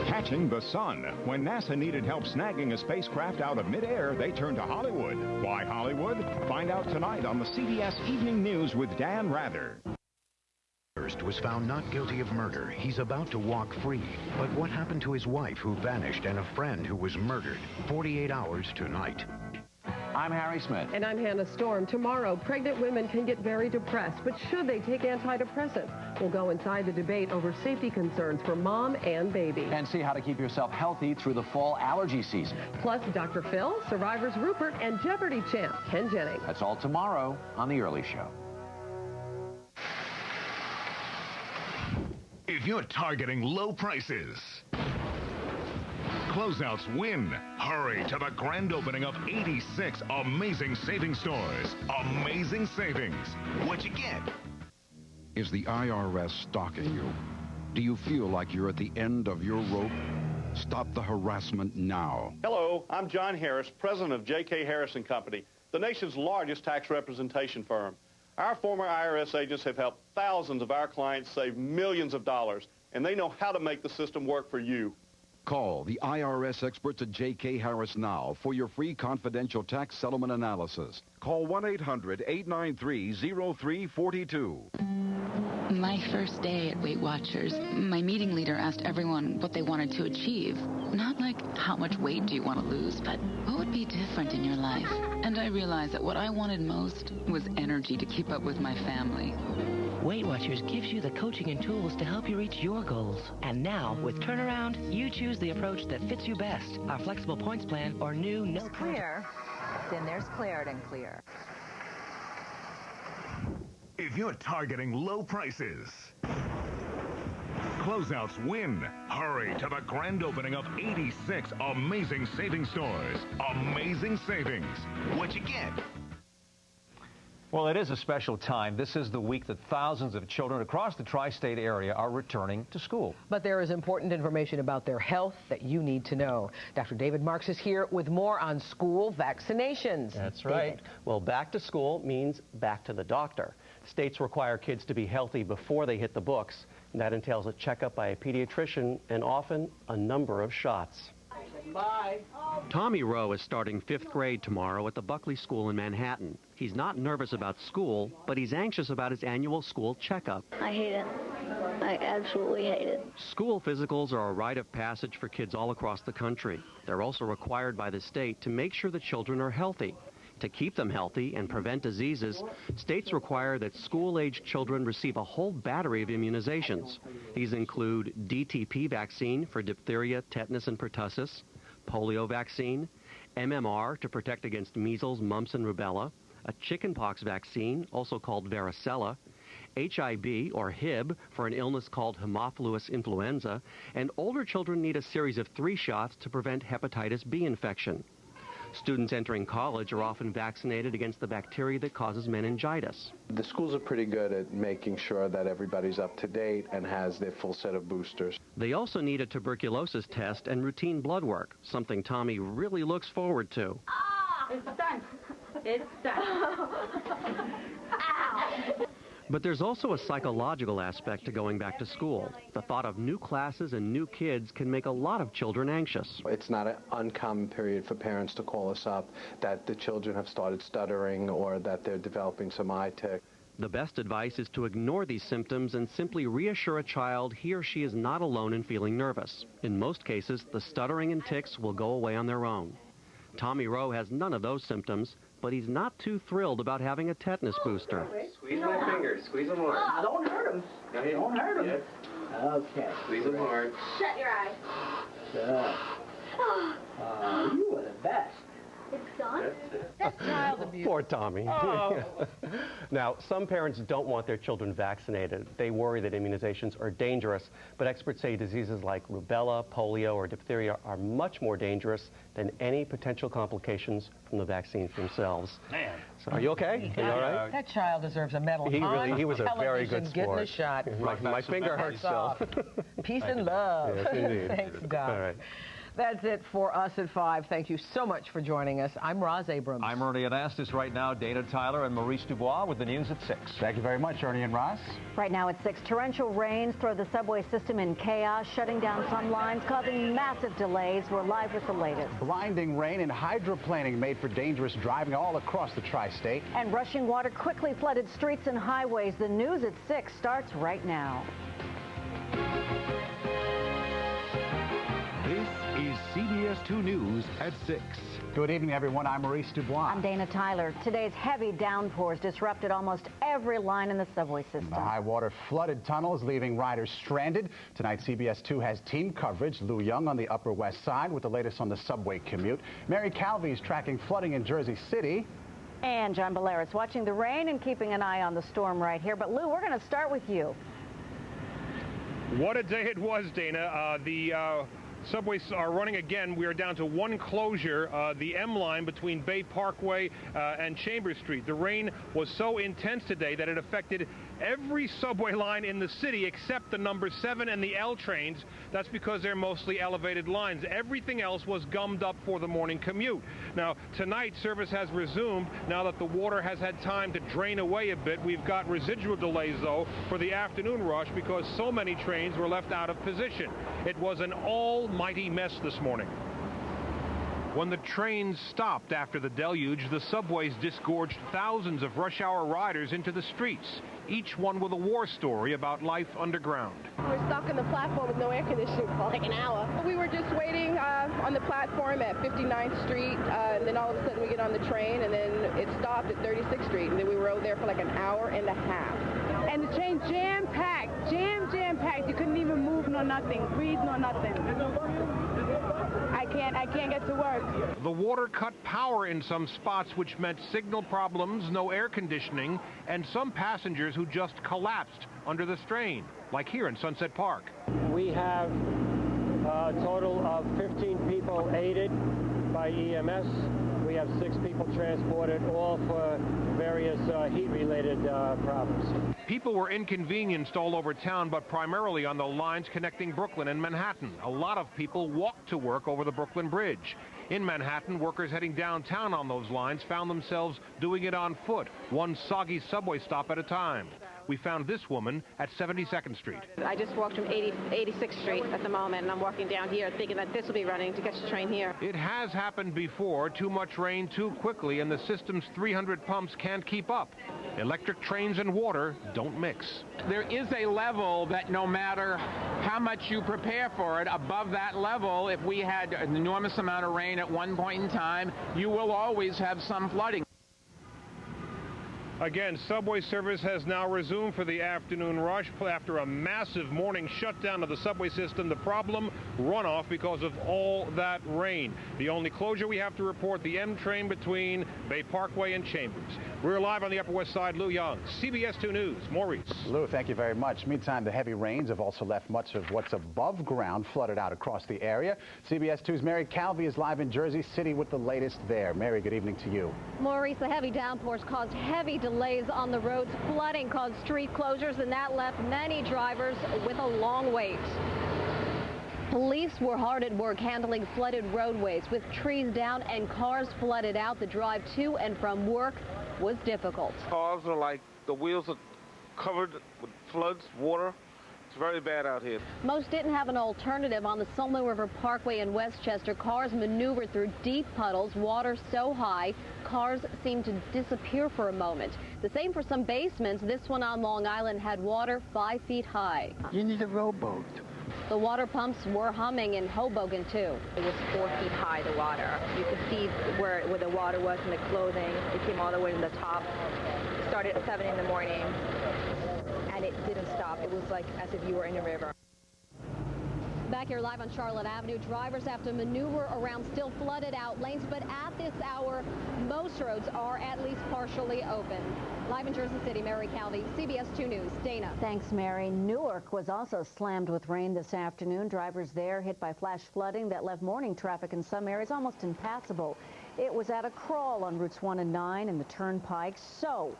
Catching the sun. When NASA needed help snagging a spacecraft out of midair, they turned to Hollywood. Why Hollywood? Find out tonight on the CBS Evening News with Dan Rather. First was found not guilty of murder. He's about to walk free. But what happened to his wife who vanished and a friend who was murdered? 48 hours tonight. I'm Harry Smith. And I'm Hannah Storm. Tomorrow, pregnant women can get very depressed, but should they take antidepressants? We'll go inside the debate over safety concerns for mom and baby. And see how to keep yourself healthy through the fall allergy season. Plus, Dr. Phil, Survivor's Rupert, and Jeopardy champ Ken Jennings. That's all tomorrow on The Early Show. If you're targeting low prices, closeouts win. Hurry to the grand opening of 86 amazing savings stores. Amazing savings. What you get? Is the IRS stalking you? Do you feel like you're at the end of your rope? Stop the harassment now. Hello, I'm John Harris, president of J.K. Harris & Company, the nation's largest tax representation firm. Our former IRS agents have helped thousands of our clients save millions of dollars, and they know how to make the system work for you. Call the IRS experts at J.K. Harris now for your free confidential tax settlement analysis. Call 1-800-893-0342. My first day at Weight Watchers, my meeting leader asked everyone what they wanted to achieve. Not like, how much weight do you want to lose, but what would be different in your life? And I realized that what I wanted most was energy to keep up with my family. Weight Watchers gives you the coaching and tools to help you reach your goals. And now, with Turnaround, you choose the approach that fits you best. Our flexible points plan or new no clear, then there's Claritin Clear. If you're targeting low prices, closeouts win. Hurry to the grand opening of 86 amazing savings stores. Amazing savings. What you get? Well, it is a special time. This is the week that thousands of children across the tri-state area are returning to school. But there is important information about their health that you need to know. Dr. David Marks is here with more on school vaccinations. That's right. David. Well, back to school means back to the doctor. States require kids to be healthy before they hit the books. And that entails a checkup by a pediatrician and often a number of shots. Bye. Tommy Rowe is starting 5th grade tomorrow at the Buckley School in Manhattan. He's not nervous about school, but he's anxious about his annual school checkup. I hate it. I absolutely hate it. School physicals are a rite of passage for kids all across the country. They're also required by the state to make sure the children are healthy. To keep them healthy and prevent diseases, states require that school-age children receive a whole battery of immunizations. These include DTP vaccine for diphtheria, tetanus, and pertussis, polio vaccine, MMR to protect against measles, mumps, and rubella, a chickenpox vaccine, also called varicella, HIB or HIB for an illness called Haemophilus influenza, and older children need a series of 3 shots to prevent hepatitis B infection. Students entering college are often vaccinated against the bacteria that causes meningitis. The schools are pretty good at making sure that everybody's up to date and has their full set of boosters. They also need a tuberculosis test and routine blood work, something Tommy really looks forward to. It's done. It's done. Ow. But there's also a psychological aspect to going back to school. The thought of new classes and new kids can make a lot of children anxious. It's not an uncommon period for parents to call us up that the children have started stuttering or that they're developing some eye tic. The best advice is to ignore these symptoms and simply reassure a child he or she is not alone in feeling nervous. In most cases, the stuttering and tics will go away on their own. Tommy Rowe has none of those symptoms, but he's not too thrilled about having a tetanus booster. Squeeze my fingers. Squeeze them hard. Don't hurt him. No, don't hurt him. Okay. Squeeze them hard. Shut your eyes. You were the best. It's done? That's child abuse. Poor Tommy. Oh. Now, some parents don't want their children vaccinated. They worry that immunizations are dangerous, but experts say diseases like rubella, polio, or diphtheria are much more dangerous than any potential complications from the vaccines themselves. Man. So, are you okay? Are you all right? That child deserves a medal. He was a very good Getting sport. a shot. My finger hurts still. Peace and love. Yes, indeed. Thanks, God. All right. That's it for us at 5. Thank you so much for joining us. I'm Roz Abrams. I'm Ernie Anastas right now. Dana Tyler and Maurice DuBois with the news at 6. Thank you very much, Ernie and Roz. Right now at 6, torrential rains throw the subway system in chaos, shutting down some lines, causing massive delays. We're live with the latest. Blinding rain and hydroplaning made for dangerous driving all across the tri-state. And rushing water quickly flooded streets and highways. The news at 6 starts right now. This is CBS 2 News at 6. Good evening, everyone. I'm Maurice DuBois. I'm Dana Tyler. Today's heavy downpours disrupted almost every line in the subway system. The high water flooded tunnels, leaving riders stranded. Tonight, CBS 2 has team coverage. Lou Young on the Upper West Side with the latest on the subway commute. Mary Calvi is tracking flooding in Jersey City. And John Belaris watching the rain and keeping an eye on the storm right here. But Lou, we're going to start with you. What a day it was, Dana. The subways are running again. We are down to one closure, the M line between Bay Parkway and Chambers Street. The rain was so intense today that it affected every subway line in the city except the number 7 and the L trains. That's because they're mostly elevated lines. Everything else was gummed up for the morning commute. Now, tonight, service has resumed now that the water has had time to drain away a bit. We've got residual delays, though, for the afternoon rush because so many trains were left out of position. It was an almighty mess this morning. When the trains stopped after the deluge, the subways disgorged thousands of rush hour riders into the streets, each one with a war story about life underground. We're stuck on the platform with no air conditioning for like an hour. We were just waiting on the platform at 59th Street, and then all of a sudden we get on the train, and then it stopped at 36th Street, and then we rode there for like an hour and a half. And the train jam-packed, jam-packed. You couldn't even move nor nothing, breathe nor nothing. I can't get to work. The water cut power in some spots, which meant signal problems, no air conditioning, and some passengers who just collapsed under the strain, like here in Sunset Park. We have a total of 15 people aided by EMS. We have 6 people transported, all for various heat-related problems. People were inconvenienced all over town, but primarily on the lines connecting Brooklyn and Manhattan. A lot of people walked to work over the Brooklyn Bridge. In Manhattan, workers heading downtown on those lines found themselves doing it on foot, one soggy subway stop at a time. we found this woman at 72nd Street. I just walked from 86th Street at the moment, and I'm walking down here thinking that this will be running to catch the train here. It has happened before. Too much rain too quickly, and the system's 300 pumps can't keep up. Electric trains and water don't mix. There is a level that no matter how much you prepare for it, above that level, if we had an enormous amount of rain at one point in time, you will always have some flooding. Again, subway service has now resumed for the afternoon rush after a massive morning shutdown of the subway system. The problem, runoff because of all that rain. The only closure we have to report, the M train between Bay Parkway and Chambers. We're live on the Upper West Side. Lou Young, CBS 2 News, Maurice. Lou, thank you very much. Meantime, the heavy rains have also left much of what's above ground flooded out across the area. CBS 2's Mary Calvi is live in Jersey City with the latest there. Mary, good evening to you. Maurice, the heavy downpours caused heavy delays on the roads. Flooding caused street closures, and that left many drivers with a long wait. Police were hard at work handling flooded roadways. With trees down and cars flooded out, the drive to and from work was difficult. Cars are like, the wheels are covered with floods, water. It's very bad out here. Most didn't have an alternative on the Solomon River Parkway in Westchester. Cars maneuvered through deep puddles, water so high, cars seemed to disappear for a moment. The same for some basements. This one on Long Island had water 5 feet high. You need a rowboat. The water pumps were humming in Hoboken, too. It was 4 feet high, the water. You could see where the water was in the clothing. It came all the way to the top. It started at 7 in the morning, and it didn't stop. It was like as if you were in a river. Back here live on Charlotte Avenue, drivers have to maneuver around still flooded out lanes, but at this hour, most roads are at least partially open. Live in Jersey City, Mary Calvi, CBS 2 News. Dana. Thanks, Mary. Newark was also slammed with rain this afternoon. Drivers there hit by flash flooding that left morning traffic in some areas almost impassable. It was at a crawl on routes 1 and 9 and the Turnpike. So,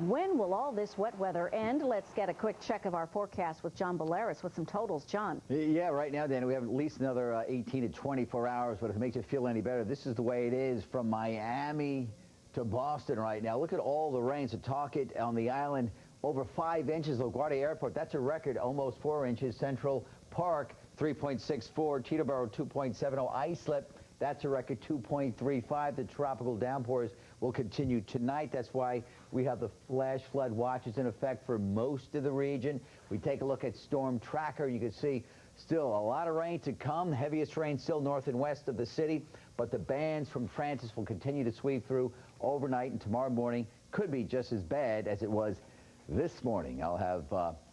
when will all this wet weather end? Let's get a quick check of our forecast with John Bolaris with some totals. John. Yeah, right now, Dana, we have at least another 18 to 24 hours, but if it makes you feel any better, this is the way it is from Miami to Boston right now. Look at all the rain. Setauket on the island, over 5 inches. LaGuardia Airport, that's a record, almost 4 inches. Central Park, 3.64. Teterboro, 2.70. Islip, that's a record, 2.35. The tropical downpours will continue tonight. That's why we have the flash flood watches in effect for most of the region. We take a look at Storm Tracker. You can see still a lot of rain to come. The heaviest rain still north and west of the city, but the bands from Francis will continue to sweep through overnight, and tomorrow morning could be just as bad as it was this morning. I'll have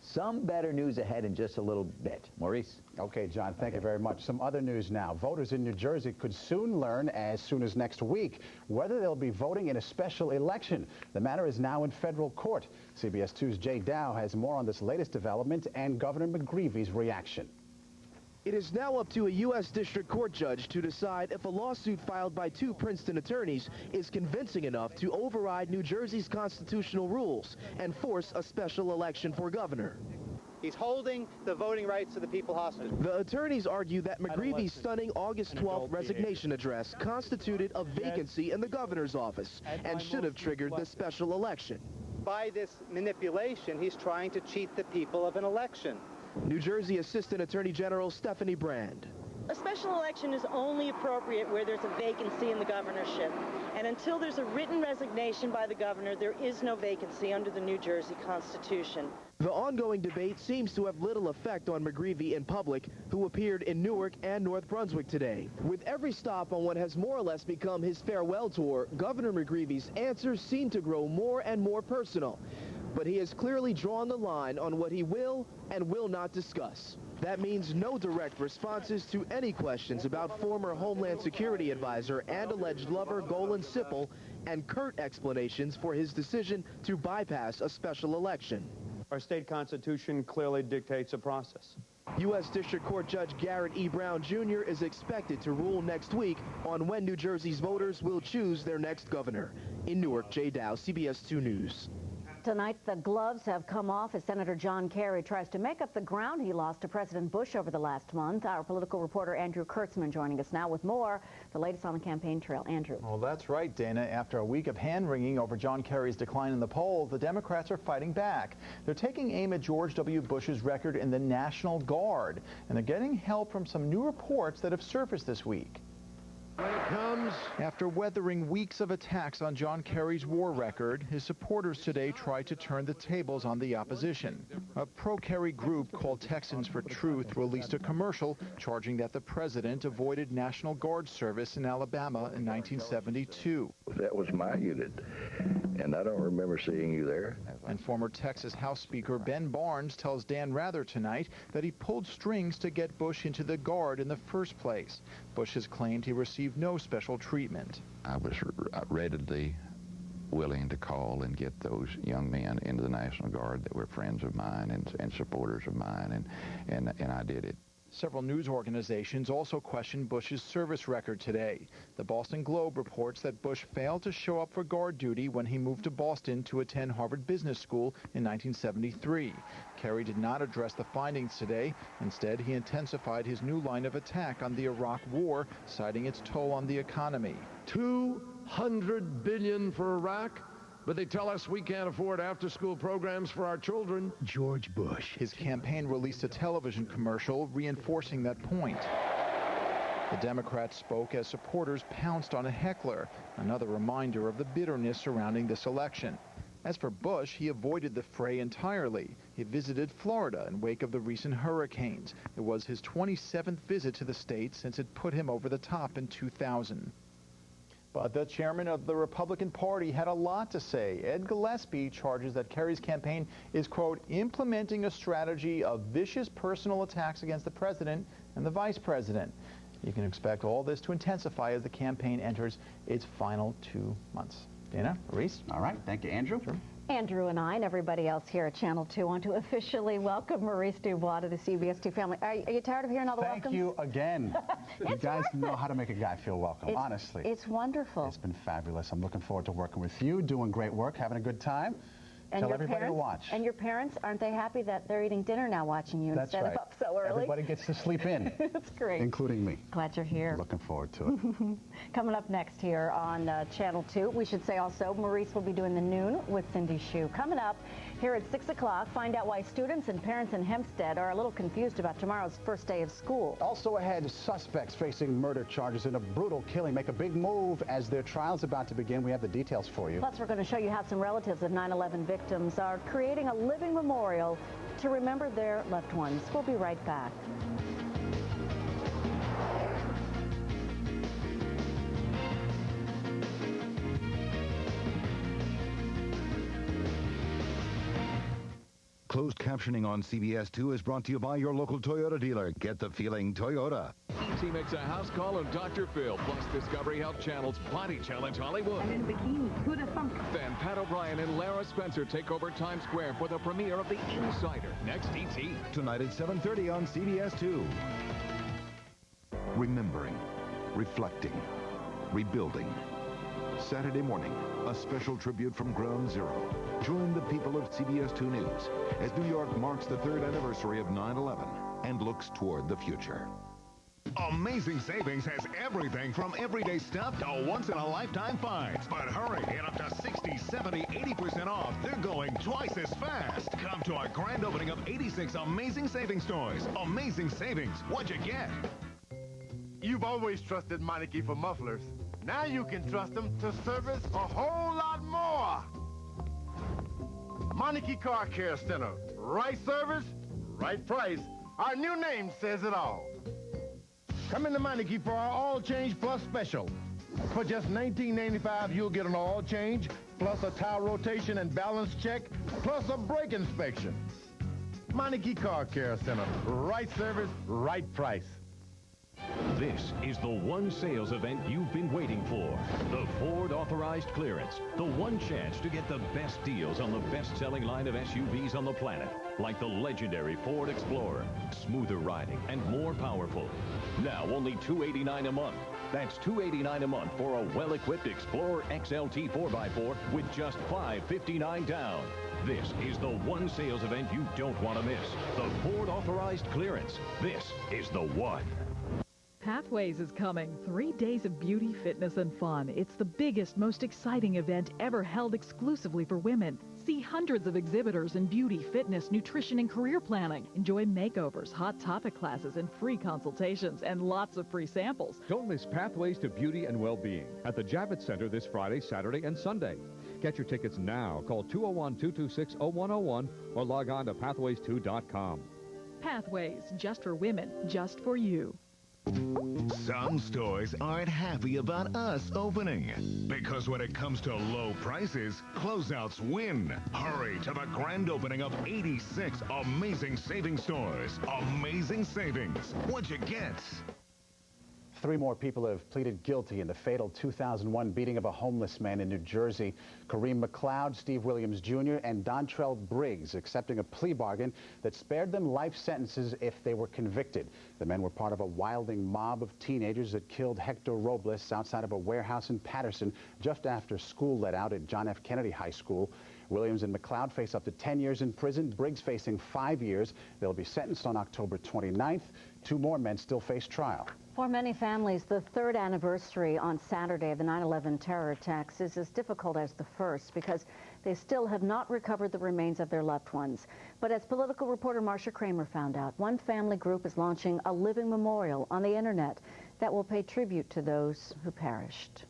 some better news ahead in just a little bit. Maurice. Okay, John, thank you very much. Some other news now. Voters in New Jersey could soon learn, as soon as next week, whether they'll be voting in a special election. The matter is now in federal court. CBS 2's Jay Dow has more on this latest development and Governor McGreevy's reaction. It is now up to a U.S. District Court judge to decide if a lawsuit filed by 2 Princeton attorneys is convincing enough to override New Jersey's constitutional rules and force a special election for governor. He's holding the voting rights of the people hostage. The attorneys argue that McGreevy's stunning August 12th resignation address constituted a vacancy in the governor's office and should have triggered the special election. By this manipulation, he's trying to cheat the people of an election. New Jersey Assistant Attorney General Stephanie Brand. A special election is only appropriate where there's a vacancy in the governorship. And until there's a written resignation by the governor, there is no vacancy under the New Jersey Constitution. The ongoing debate seems to have little effect on McGreevy in public, who appeared in Newark and North Brunswick today. With every stop on what has more or less become his farewell tour, Governor McGreevy's answers seem to grow more and more personal. But he has clearly drawn the line on what he will and will not discuss. That means no direct responses to any questions about former Homeland Security Advisor and alleged lover Golan Sippel, and curt explanations for his decision to bypass a special election. Our state constitution clearly dictates a process. U.S. District Court Judge Garrett E. Brown Jr. is expected to rule next week on when New Jersey's voters will choose their next governor. In Newark, Jay Dow, CBS 2 News. Tonight, the gloves have come off as Senator John Kerry tries to make up the ground he lost to President Bush over the last month. Our political reporter Andrew Kurtzman joining us now with more. The latest on the campaign trail. Andrew. Well, that's right, Dana. After a week of hand-wringing over John Kerry's decline in the polls, the Democrats are fighting back. They're taking aim at George W. Bush's record in the National Guard, and they're getting help from some new reports that have surfaced this week. When it comes, after weathering weeks of attacks on John Kerry's war record, his supporters today tried to turn the tables on the opposition. A pro-Kerry group called Texans for Truth released a commercial charging that the president avoided National Guard service in Alabama in 1972. That was my unit, and I don't remember seeing you there. And former Texas House Speaker Ben Barnes tells Dan Rather tonight that he pulled strings to get Bush into the Guard in the first place. Bush has claimed he received no special treatment. I was readily willing to call and get those young men into the National Guard that were friends of mine and supporters of mine, and I did it. Several news organizations also questioned Bush's service record today. The Boston Globe reports that Bush failed to show up for Guard duty when he moved to Boston to attend Harvard Business School in 1973. Kerry did not address the findings today. Instead, he intensified his new line of attack on the Iraq War, citing its toll on the economy. $200 billion for Iraq? But they tell us we can't afford after-school programs for our children. George Bush. His campaign released a television commercial reinforcing that point. The Democrats spoke as supporters pounced on a heckler, another reminder of the bitterness surrounding this election. As for Bush, he avoided the fray entirely. He visited Florida in wake of the recent hurricanes. It was his 27th visit to the state since it put him over the top in 2000. But the chairman of the Republican Party had a lot to say. Ed Gillespie charges that Kerry's campaign is, quote, implementing a strategy of vicious personal attacks against the president and the vice president. You can expect all this to intensify as the campaign enters its final 2 months. Dana, Maurice? All right. Thank you, Andrew. Sure. Andrew and I and everybody else here at Channel 2 want to officially welcome Maurice DuBois to the CBS-TV family. Are you tired of hearing all the welcomes? Thank you again. You guys know how to make a guy feel welcome, honestly. It's wonderful. It's been fabulous. I'm looking forward to working with you, doing great work, having a good time. And tell everybody to watch. And your parents, aren't they happy that they're eating dinner now watching you instead of up so early? Everybody gets to sleep in. That's great. Including me. Glad you're here. Looking forward to it. Coming up next here on Channel 2, we should say also Maurice will be doing the noon with Cindy Hsu. Coming up here at 6 o'clock, find out why students and parents in Hempstead are a little confused about tomorrow's first day of school. Also ahead, suspects facing murder charges in a brutal killing make a big move as their trial's about to begin. We have the details for you. Plus, we're going to show you how some relatives of 9/11 victims are creating a living memorial to remember their loved ones. We'll be right back. Closed captioning on CBS2 is brought to you by your local Toyota dealer. Get the feeling Toyota. ET makes a house call of Dr. Phil, plus Discovery Health Channel's Body Challenge Hollywood. I'm in a bikini. Who the funk? Then Pat O'Brien and Lara Spencer take over Times Square for the premiere of The Insider. Next, ET. Tonight at 7:30 on CBS2. Remembering, reflecting, rebuilding. Saturday morning, a special tribute from Ground Zero. Join the people of CBS2 News as New York marks the 3rd anniversary of 9/11 and looks toward the future. Amazing Savings has everything from everyday stuff to once-in-a-lifetime finds. But hurry, get up to 60, 70, 80% off. They're going twice as fast. Come to our grand opening of 86 Amazing Savings stores. Amazing Savings, what'd you get? You've always trusted Meineke for mufflers. Now you can trust them to service a whole lot more. Meineke Car Care Center. Right service, right price. Our new name says it all. Come into Meineke for our All Change Plus special. For just $19.95, you'll get an oil change, plus a tire rotation and balance check, plus a brake inspection. Meineke Car Care Center. Right service, right price. This is the one sales event you've been waiting for. The Ford Authorized Clearance. The one chance to get the best deals on the best-selling line of SUVs on the planet. Like the legendary Ford Explorer. Smoother riding and more powerful. Now only $289 a month. That's $289 a month for a well-equipped Explorer XLT 4x4 with just $559 down. This is the one sales event you don't want to miss. The Ford Authorized Clearance. This is the one. Pathways is coming. 3 days of beauty, fitness, and fun. It's the biggest, most exciting event ever held exclusively for women. See hundreds of exhibitors in beauty, fitness, nutrition, and career planning. Enjoy makeovers, hot topic classes, and free consultations, and lots of free samples. Don't miss Pathways to Beauty and Well-Being at the Javits Center this Friday, Saturday, and Sunday. Get your tickets now. Call 201-226-0101 or log on to pathways2.com. Pathways, just for women, just for you. Some stores aren't happy about us opening. Because when it comes to low prices, closeouts win. Hurry to the grand opening of 86 amazing savings stores. Amazing savings. What you get? 3 more people have pleaded guilty in the fatal 2001 beating of a homeless man in New Jersey. Kareem McLeod, Steve Williams Jr., and Dontrell Briggs accepting a plea bargain that spared them life sentences if they were convicted. The men were part of a wilding mob of teenagers that killed Hector Robles outside of a warehouse in Patterson just after school let out at John F. Kennedy High School. Williams and McLeod face up to 10 years in prison. Briggs facing 5 years. They'll be sentenced on October 29th. 2 more men still face trial. For many families, the 3rd anniversary on Saturday of the 9/11 terror attacks is as difficult as the first because they still have not recovered the remains of their loved ones. But as political reporter Marcia Kramer found out, one family group is launching a living memorial on the internet that will pay tribute to those who perished.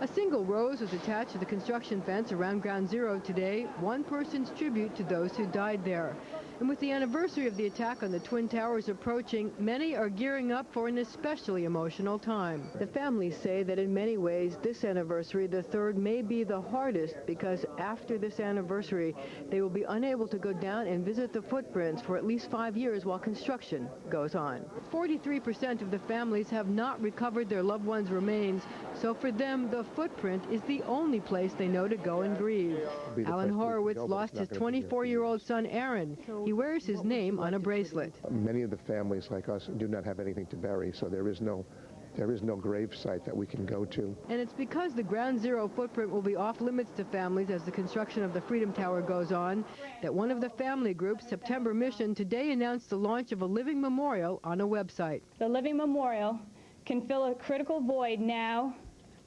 A single rose was attached to the construction fence around Ground Zero today, one person's tribute to those who died there. And with the anniversary of the attack on the Twin Towers approaching, many are gearing up for an especially emotional time. The families say that in many ways, this anniversary, the 3rd, may be the hardest because after this anniversary, they will be unable to go down and visit the footprints for at least 5 years while construction goes on. 43% of the families have not recovered their loved ones' remains, so for them, the footprint is the only place they know to go and grieve. Alan Horowitz lost his 24-year-old son, Aaron. He wears his name on a bracelet. Many of the families like us do not have anything to bury, so there is no grave site that we can go to. And it's because the Ground Zero footprint will be off limits to families as the construction of the Freedom Tower goes on, that one of the family groups, September Mission, today announced the launch of a living memorial on a website. The living memorial can fill a critical void now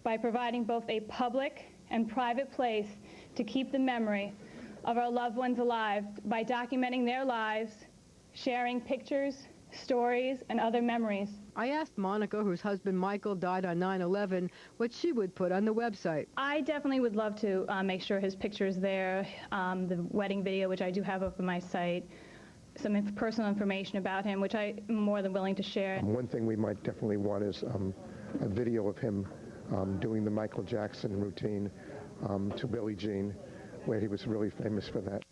by providing both a public and private place to keep the memory of our loved ones alive by documenting their lives, sharing pictures, stories, and other memories. I asked Monica, whose husband Michael died on 9/11, what she would put on the website. I definitely would love to make sure his picture's there, the wedding video, which I do have up on my site, some personal information about him, which I'm more than willing to share. One thing we might definitely want is a video of him doing the Michael Jackson routine to Billie Jean, where he was really famous for that.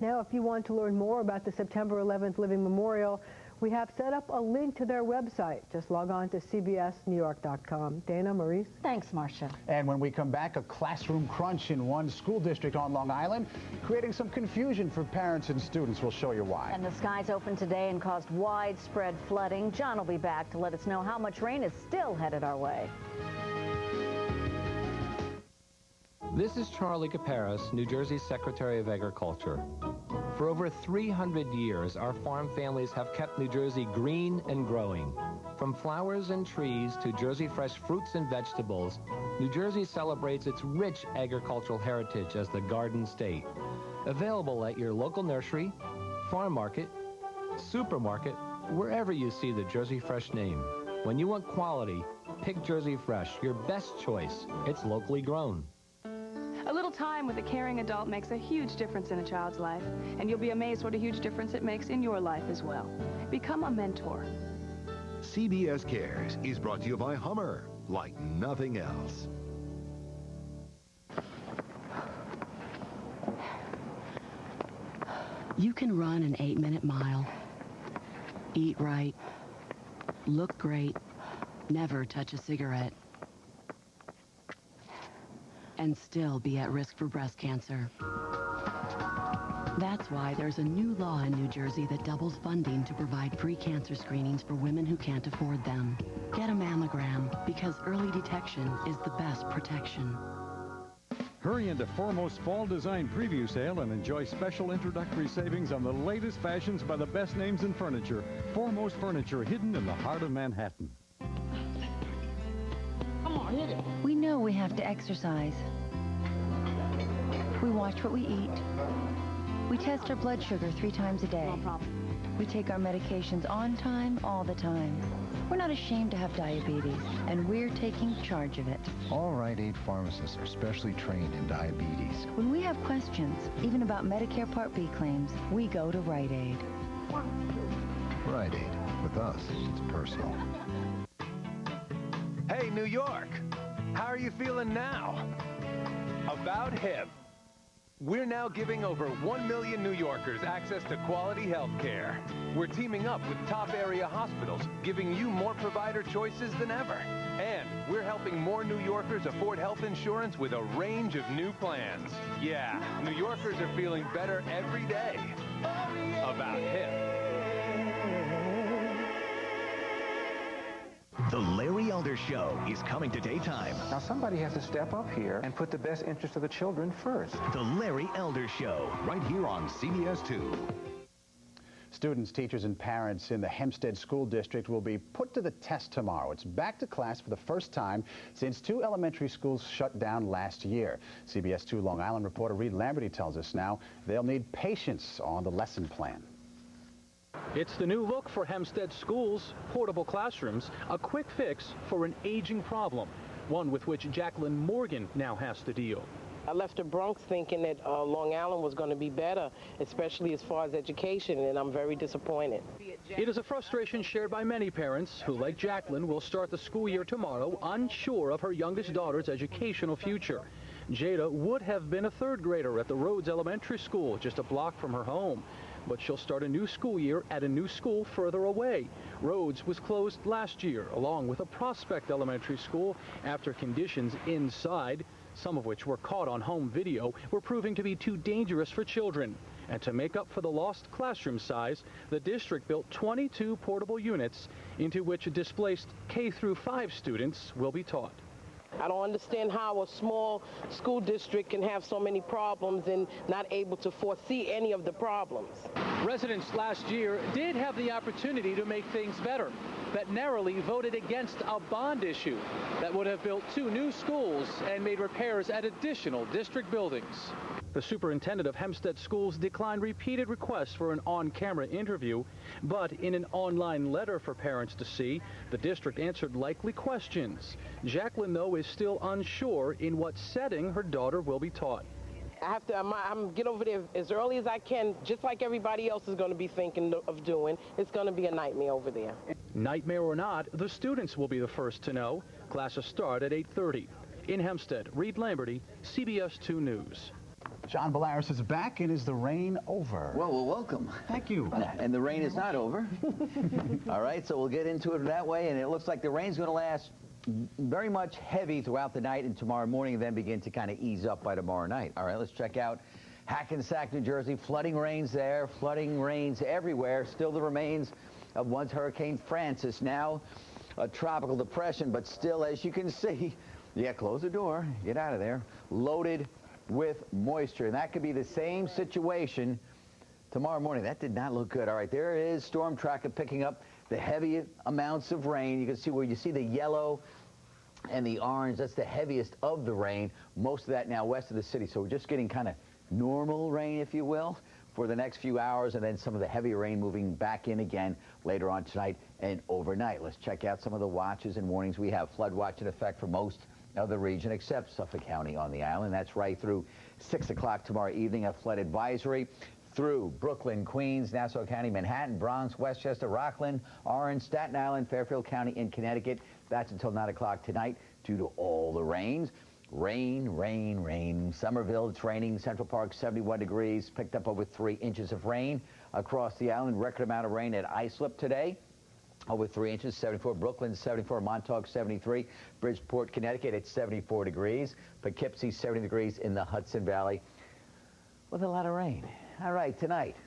Now, if you want to learn more about the September 11th Living Memorial, we have set up a link to their website. Just log on to cbsnewyork.com. Dana, Maurice? Thanks, Marcia. And when we come back, a classroom crunch in one school district on Long Island, creating some confusion for parents and students. We'll show you why. And the skies opened today and caused widespread flooding. John will be back to let us know how much rain is still headed our way. This is Charlie Caparis, New Jersey's Secretary of Agriculture. For over 300 years, our farm families have kept New Jersey green and growing. From flowers and trees to Jersey fresh fruits and vegetables, New Jersey celebrates its rich agricultural heritage as the Garden State. Available at your local nursery, farm market, supermarket, wherever you see the Jersey Fresh name. When you want quality, pick Jersey Fresh, your best choice. It's locally grown. A little time with a caring adult makes a huge difference in a child's life, and you'll be amazed what a huge difference it makes in your life as well. Become a mentor. CBS Cares is brought to you by Hummer, like nothing else. You can run an 8-minute mile, eat right, look great, never touch a cigarette, and still be at risk for breast cancer. That's why there's a new law in New Jersey that doubles funding to provide free cancer screenings for women who can't afford them. Get a mammogram, because early detection is the best protection. Hurry into Foremost Fall Design Preview Sale and enjoy special introductory savings on the latest fashions by the best names in furniture. Foremost Furniture, hidden in the heart of Manhattan. Come on, hit it. We know we have to exercise. We watch what we eat. We test our blood sugar 3 times a day. No problem. We take our medications on time, all the time. We're not ashamed to have diabetes, and we're taking charge of it. All Rite Aid pharmacists are specially trained in diabetes. When we have questions, even about Medicare Part B claims, we go to Rite Aid. Rite Aid. With us, it's personal. Hey, New York! How are you feeling now? About hip. We're now giving over 1 million New Yorkers access to quality health care. We're teaming up with top area hospitals, giving you more provider choices than ever. And we're helping more New Yorkers afford health insurance with a range of new plans. Yeah, New Yorkers are feeling better every day. About hip. The Larry Elder Show is coming to daytime. Now somebody has to step up here and put the best interest of the children first. The Larry Elder Show, right here on CBS 2. Students, teachers, and parents in the Hempstead School District will be put to the test tomorrow. It's back to class for the first time since 2 elementary schools shut down last year. CBS 2 Long Island reporter Reed Lamberty tells us now they'll need patience on the lesson plan. It's the new look for Hempstead schools, portable classrooms, a quick fix for an aging problem, one with which Jacqueline Morgan now has to deal. I left the Bronx thinking that Long Island was going to be better, especially as far as education, and I'm very disappointed. It is a frustration shared by many parents who, like Jacqueline, will start the school year tomorrow unsure of her youngest daughter's educational future. Jada would have been a 3rd grader at the Rhodes Elementary School, just a block from her home. But she'll start a new school year at a new school further away. Rhodes was closed last year, along with a Prospect Elementary School, after conditions inside, some of which were caught on home video, were proving to be too dangerous for children. And to make up for the lost classroom size, the district built 22 portable units into which displaced K-5 students will be taught. I don't understand how a small school district can have so many problems and not able to foresee any of the problems. Residents last year did have the opportunity to make things better, but narrowly voted against a bond issue that would have built 2 new schools and made repairs at additional district buildings. The superintendent of Hempstead Schools declined repeated requests for an on-camera interview, but in an online letter for parents to see, the district answered likely questions. Jacqueline, though, is still unsure in what setting her daughter will be taught. I have to I'm get over there as early as I can, just like everybody else is going to be thinking of doing. It's going to be a nightmare over there. Nightmare or not, the students will be the first to know. Classes start at 8:30. In Hempstead, Reed Lamberty, CBS 2 News. John Bellaris is back, and is the rain over? Well, welcome. Thank you. And the rain is not over. All right, so we'll get into it that way, and it looks like the rain's going to last very much heavy throughout the night and tomorrow morning, and then begin to kind of ease up by tomorrow night. All right, let's check out Hackensack, New Jersey. Flooding rains there, flooding rains everywhere. Still the remains of once Hurricane Francis, now a tropical depression, but still, as you can see, yeah, close the door, get out of there, loaded with moisture. And that could be the same situation tomorrow morning. That did not look good. All right, there is storm tracker picking up the heavy amounts of rain. You can see where you see the yellow and the orange. That's the heaviest of the rain. Most of that now west of the city. So we're just getting kind of normal rain, if you will, for the next few hours, and then some of the heavy rain moving back in again later on tonight and overnight. Let's check out some of the watches and warnings we have. Flood watch in effect for most of the region except Suffolk County on the island. That's right through 6 o'clock tomorrow evening. A flood advisory through Brooklyn, Queens, Nassau County, Manhattan, Bronx, Westchester, Rockland, Orange, Staten Island, Fairfield County, and Connecticut. That's until 9 o'clock tonight due to all the rains. Rain, rain, rain. Somerville, it's raining. Central Park, 71 degrees. Picked up over 3 inches of rain across the island. Record amount of rain at Islip today. Over 3 inches, 74. Brooklyn, 74. Montauk, 73. Bridgeport, Connecticut, it's 74 degrees. Poughkeepsie, 70 degrees in the Hudson Valley with a lot of rain. All right, tonight,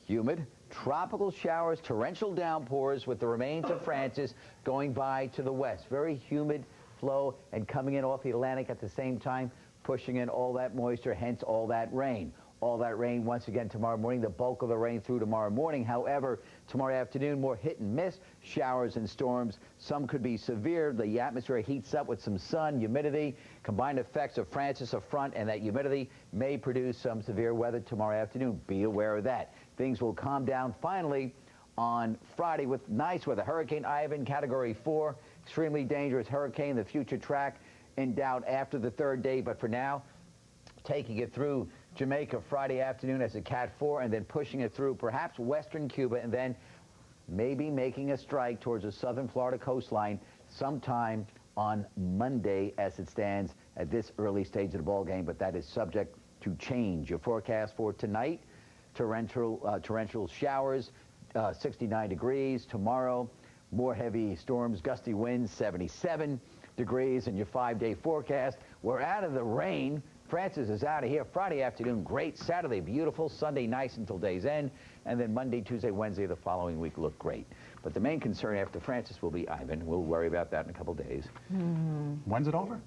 humid, tropical showers, torrential downpours with the remains of Francis going by to the west. Very humid flow and coming in off the Atlantic at the same time. pushing in all that moisture, hence all that rain. All that rain once again tomorrow morning, the bulk of the rain through tomorrow morning. However, tomorrow afternoon, more hit and miss, showers and storms. Some could be severe. The atmosphere heats up with some sun, humidity. Combined effects of Francis, a front, and that humidity may produce some severe weather tomorrow afternoon. Be aware of that. Things will calm down finally on Friday with nice weather. Hurricane Ivan, Category 4, extremely dangerous hurricane. The future track in doubt after the third day, but for now, taking it through Jamaica Friday afternoon as a Cat 4 and then pushing it through perhaps western Cuba and then maybe making a strike towards the southern Florida coastline sometime on Monday as it stands at this early stage of the ball game, but that is subject to change. Your forecast for tonight, torrential showers, 69 degrees. Tomorrow, more heavy storms, gusty winds, 77 degrees. And your 5-day forecast, we're out of the rain. Francis is out of here. Friday afternoon, great. Saturday, beautiful. Sunday, nice until day's end. And then Monday, Tuesday, Wednesday, the following week look great. But the main concern after Francis will be Ivan. We'll worry about that in a couple days. When's it over?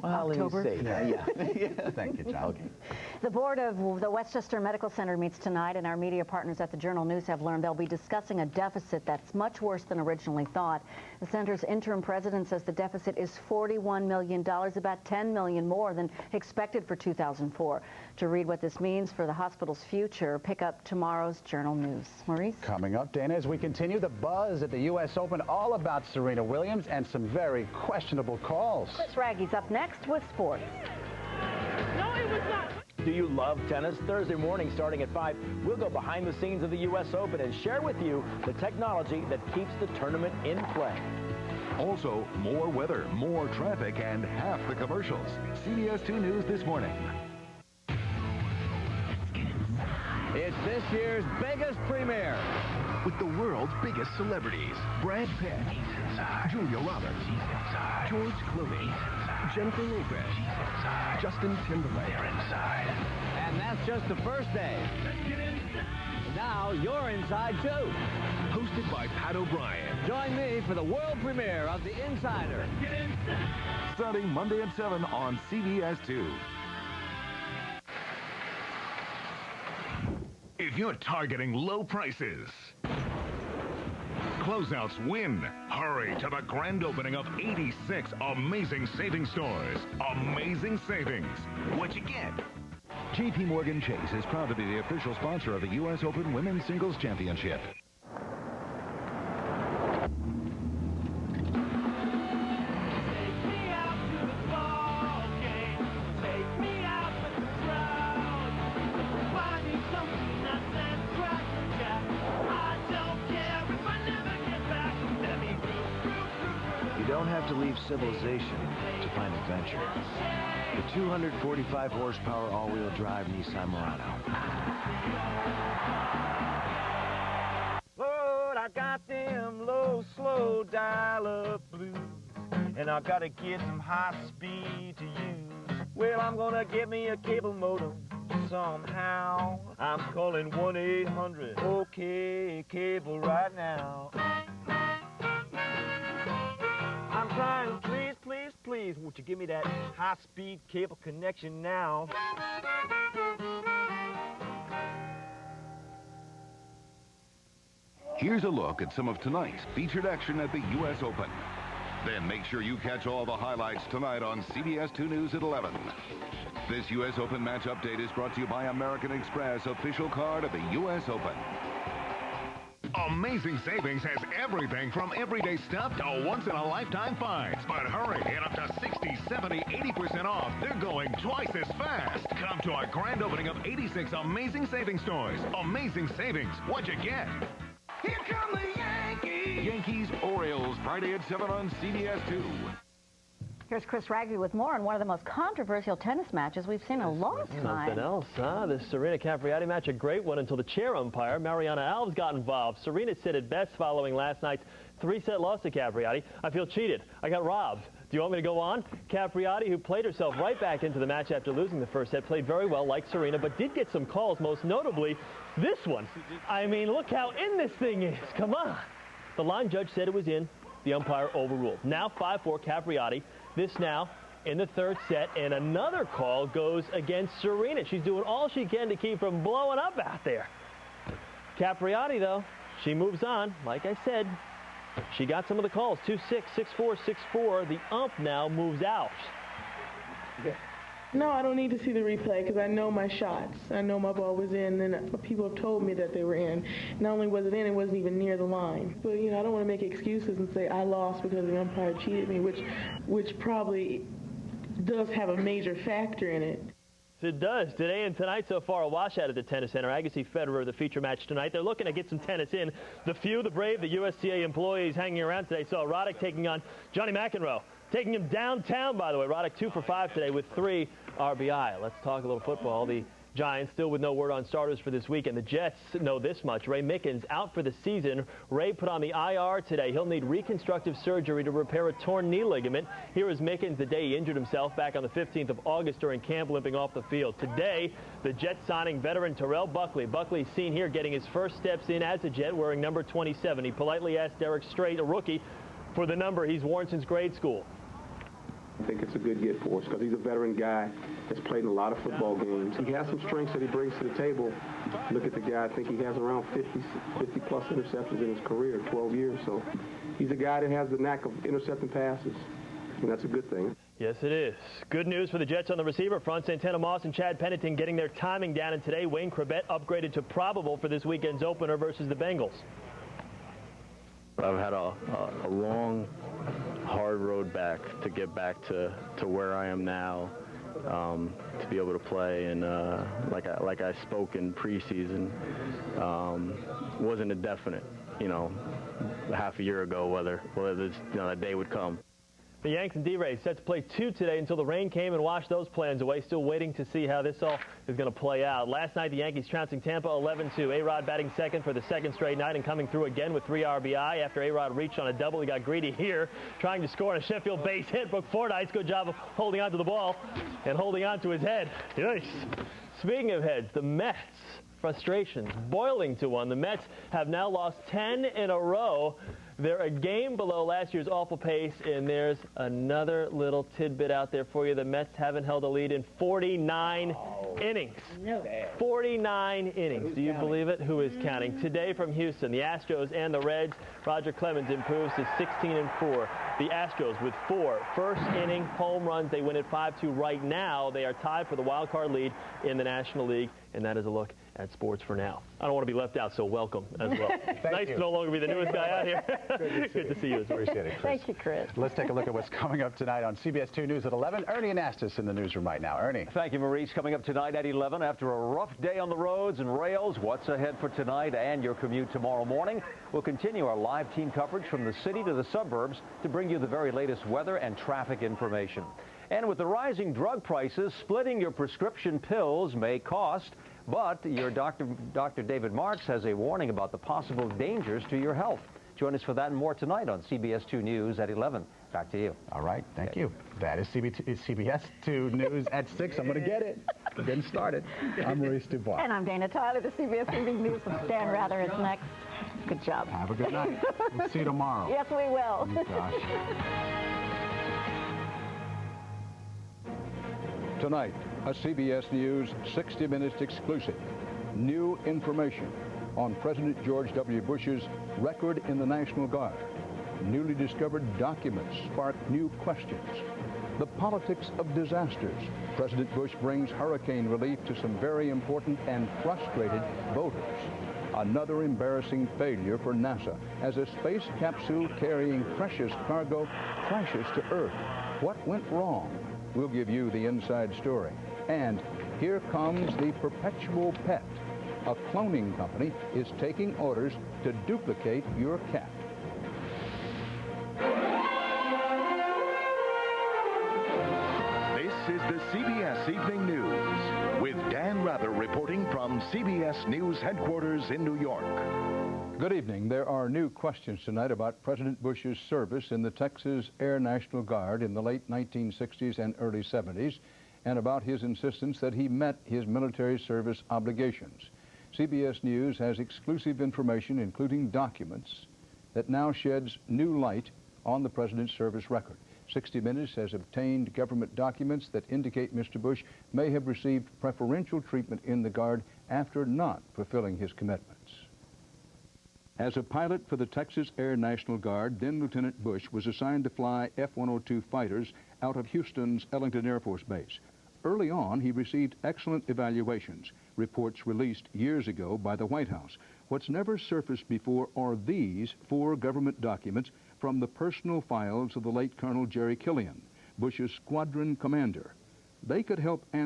Well, October. Let me see. Yeah. Thank you, John. Okay. The board of the Westchester Medical Center meets tonight, and our media partners at the Journal News have learned they'll be discussing a deficit that's much worse than originally thought. The center's interim president says the deficit is $41 million, about $10 million more than expected for 2004. To read what this means for the hospital's future, pick up tomorrow's Journal News. Maurice? Coming up, Dana, as we continue the buzz at the U.S. Open, all about Serena Williams and some very questionable calls. Chris Raggy's up next with sports. No, it was not. Do you love tennis? Thursday morning starting at 5, we'll go behind the scenes of the U.S. Open and share with you the technology that keeps the tournament in play. Also, more weather, more traffic, and half the commercials. CBS 2 News this morning. It's this year's biggest premiere. With the world's biggest celebrities, Brad Pitt, Julia Roberts, George Clooney, Jennifer Lopez, Justin Timberlake. And that's just the first day. Now you're inside too. Hosted by Pat O'Brien. Join me for the world premiere of The Insider. Starting Monday at 7 on CBS 2. If you're targeting low prices, closeouts win. Hurry to the grand opening of 86 amazing savings stores. Amazing savings. What you get? J.P. Morgan Chase is proud to be the official sponsor of the U.S. Open Women's Singles Championship. You don't have to leave civilization to find adventure. The 245 horsepower all-wheel drive Nissan Murano. Lord, I got them low, slow dial-up blues, and I gotta get some high speed to use. Well, I'm gonna get me a cable modem somehow. I'm calling 1-800-OK-Cable right now. I'm trying, please, please, please, won't you give me that high-speed cable connection now? Here's a look at some of tonight's featured action at the U.S. Open. Then make sure you catch all the highlights tonight on CBS 2 News at 11. This U.S. Open match update is brought to you by American Express, official card of the U.S. Open. Amazing Savings has everything from everyday stuff to once-in-a-lifetime finds. But hurry, get up to 60, 70, 80% off. They're going twice as fast. Come to our grand opening of 86 Amazing Savings stores. Amazing Savings, what you get? Here come the Yankees! Yankees, Orioles, Friday at 7 on CBS 2. Here's Chris Raggy with more on one of the most controversial tennis matches we've seen in a long time. Something else, huh? The Serena Capriati match, a great one until the chair umpire, Mariana Alves, got involved. Serena said it best following last night's 3-set loss to Capriati. I feel cheated. I got robbed. Do you want me to go on? Capriati, who played herself right back into the match after losing the first set, played very well like Serena, but did get some calls, most notably this one. I mean, look how in this thing is. Come on. The line judge said it was in. The umpire overruled. Now 5-4 Capriati. This now in the third set, and another call goes against Serena. She's doing all she can to keep from blowing up out there. Capriati, though, she moves on. Like I said, she got some of the calls. 2-6, 6-4, 6-4. The ump now moves out. No, I don't need to see the replay because I know my shots. I know my ball was in, and people have told me that they were in. Not only was it in, it wasn't even near the line. But, you know, I don't want to make excuses and say I lost because the umpire cheated me, which probably does have a major factor in it. It does. Today and tonight so far, a washout at the Tennis Center. Agassi Federer, the feature match tonight. They're looking to get some tennis in. The few, the brave, the USTA employees hanging around today. So Roddick taking on Johnny McEnroe. Taking him downtown, by the way. Roddick 2 for 5 today with 3 RBI. Let's talk a little football. The Giants still with no word on starters for this week, and the Jets know this much. Ray Mickens out for the season. Ray put on the IR today. He'll need reconstructive surgery to repair a torn knee ligament. Here is Mickens the day he injured himself back on the 15th of August during camp, limping off the field. Today, the Jets signing veteran Terrell Buckley. Buckley's seen here getting his first steps in as a Jet, wearing number 27. He politely asked Derek Strait, a rookie, for the number he's worn since grade school. I think it's a good get for us because he's a veteran guy that's played in a lot of football games. He has some strengths that he brings to the table. Look at the guy. I think he has around 50-plus interceptions in his career, 12 years. So he's a guy that has the knack of intercepting passes, and that's a good thing. Yes, it is. Good news for the Jets on the receiver front. Santana Moss and Chad Pennington getting their timing down, and today Wayne Chrebet upgraded to probable for this weekend's opener versus the Bengals. I've had a long, hard road back to get back to where I am now, to be able to play. And like I spoke in preseason, wasn't a definite, half a year ago whether this, that day would come. The Yanks and D-Rays set to play 2 today until the rain came and washed those plans away. Still waiting to see how this all is going to play out. Last night, the Yankees trouncing Tampa 11-2. A-Rod batting second for the second straight night and coming through again with 3 RBI. After A-Rod reached on a double, he got greedy here, trying to score on a Sheffield base hit. Brooke Fordyce, good job of holding onto the ball and holding onto his head. Yikes. Speaking of heads, the Mets. Frustrations boiling to 1. The Mets have now lost 10 in a row. They're a game below last year's awful pace, and there's another little tidbit out there for you. The Mets haven't held a lead in 49 innings. 49 innings. Do you believe it? Who is counting? Today from Houston, the Astros and the Reds. Roger Clemens improves to 16-4. The Astros with 4 first-inning home runs. They win at 5-2 right now. They are tied for the wild card lead in the National League, and that is a look at sports for now. I don't want to be left out, so welcome as well. Nice to no longer be the newest guy out here. Good to see you. Appreciate it, Chris. Thank you, Chris. Let's take a look at what's coming up tonight on CBS 2 News at 11. Ernie Anastas in the newsroom right now. Ernie. Thank you, Maurice. Coming up tonight at 11, after a rough day on the roads and rails, what's ahead for tonight and your commute tomorrow morning? We'll continue our live team coverage from the city to the suburbs to bring you the very latest weather and traffic information. And with the rising drug prices, splitting your prescription pills may cost, but your Dr. David Marks has a warning about the possible dangers to your health. Join us for that and more tonight on CBS 2 News at 11. Back to you. All right. Thank you. That is CBS 2 News at 6. I'm going to get it. We're getting started. I'm Maurice DuBois. And I'm Dana Tyler. The CBS Evening News with Dan Rather is next. Good job. Have a good night. We'll see you tomorrow. Yes, we will. Oh, gosh. Tonight, a CBS News 60 Minutes exclusive. New information on President George W. Bush's record in the National Guard. Newly discovered documents spark new questions. The politics of disasters. President Bush brings hurricane relief to some very important and frustrated voters. Another embarrassing failure for NASA as a space capsule carrying precious cargo crashes to Earth. What went wrong? We'll give you the inside story. And here comes the perpetual pet. A cloning company is taking orders to duplicate your cat. This is the CBS Evening News with Dan Rather reporting from CBS News headquarters in New York. Good evening. There are new questions tonight about President Bush's service in the Texas Air National Guard in the late 1960s and early 70s, and about his insistence that he met his military service obligations. CBS News has exclusive information, including documents, that now sheds new light on the president's service record. 60 Minutes has obtained government documents that indicate Mr. Bush may have received preferential treatment in the Guard after not fulfilling his commitments. As a pilot for the Texas Air National Guard, then Lieutenant Bush was assigned to fly F-102 fighters out of Houston's Ellington Air Force Base. Early on, he received excellent evaluations, reports released years ago by the White House. What's never surfaced before are these 4 government documents from the personal files of the late Colonel Jerry Killian, Bush's squadron commander. They could help answer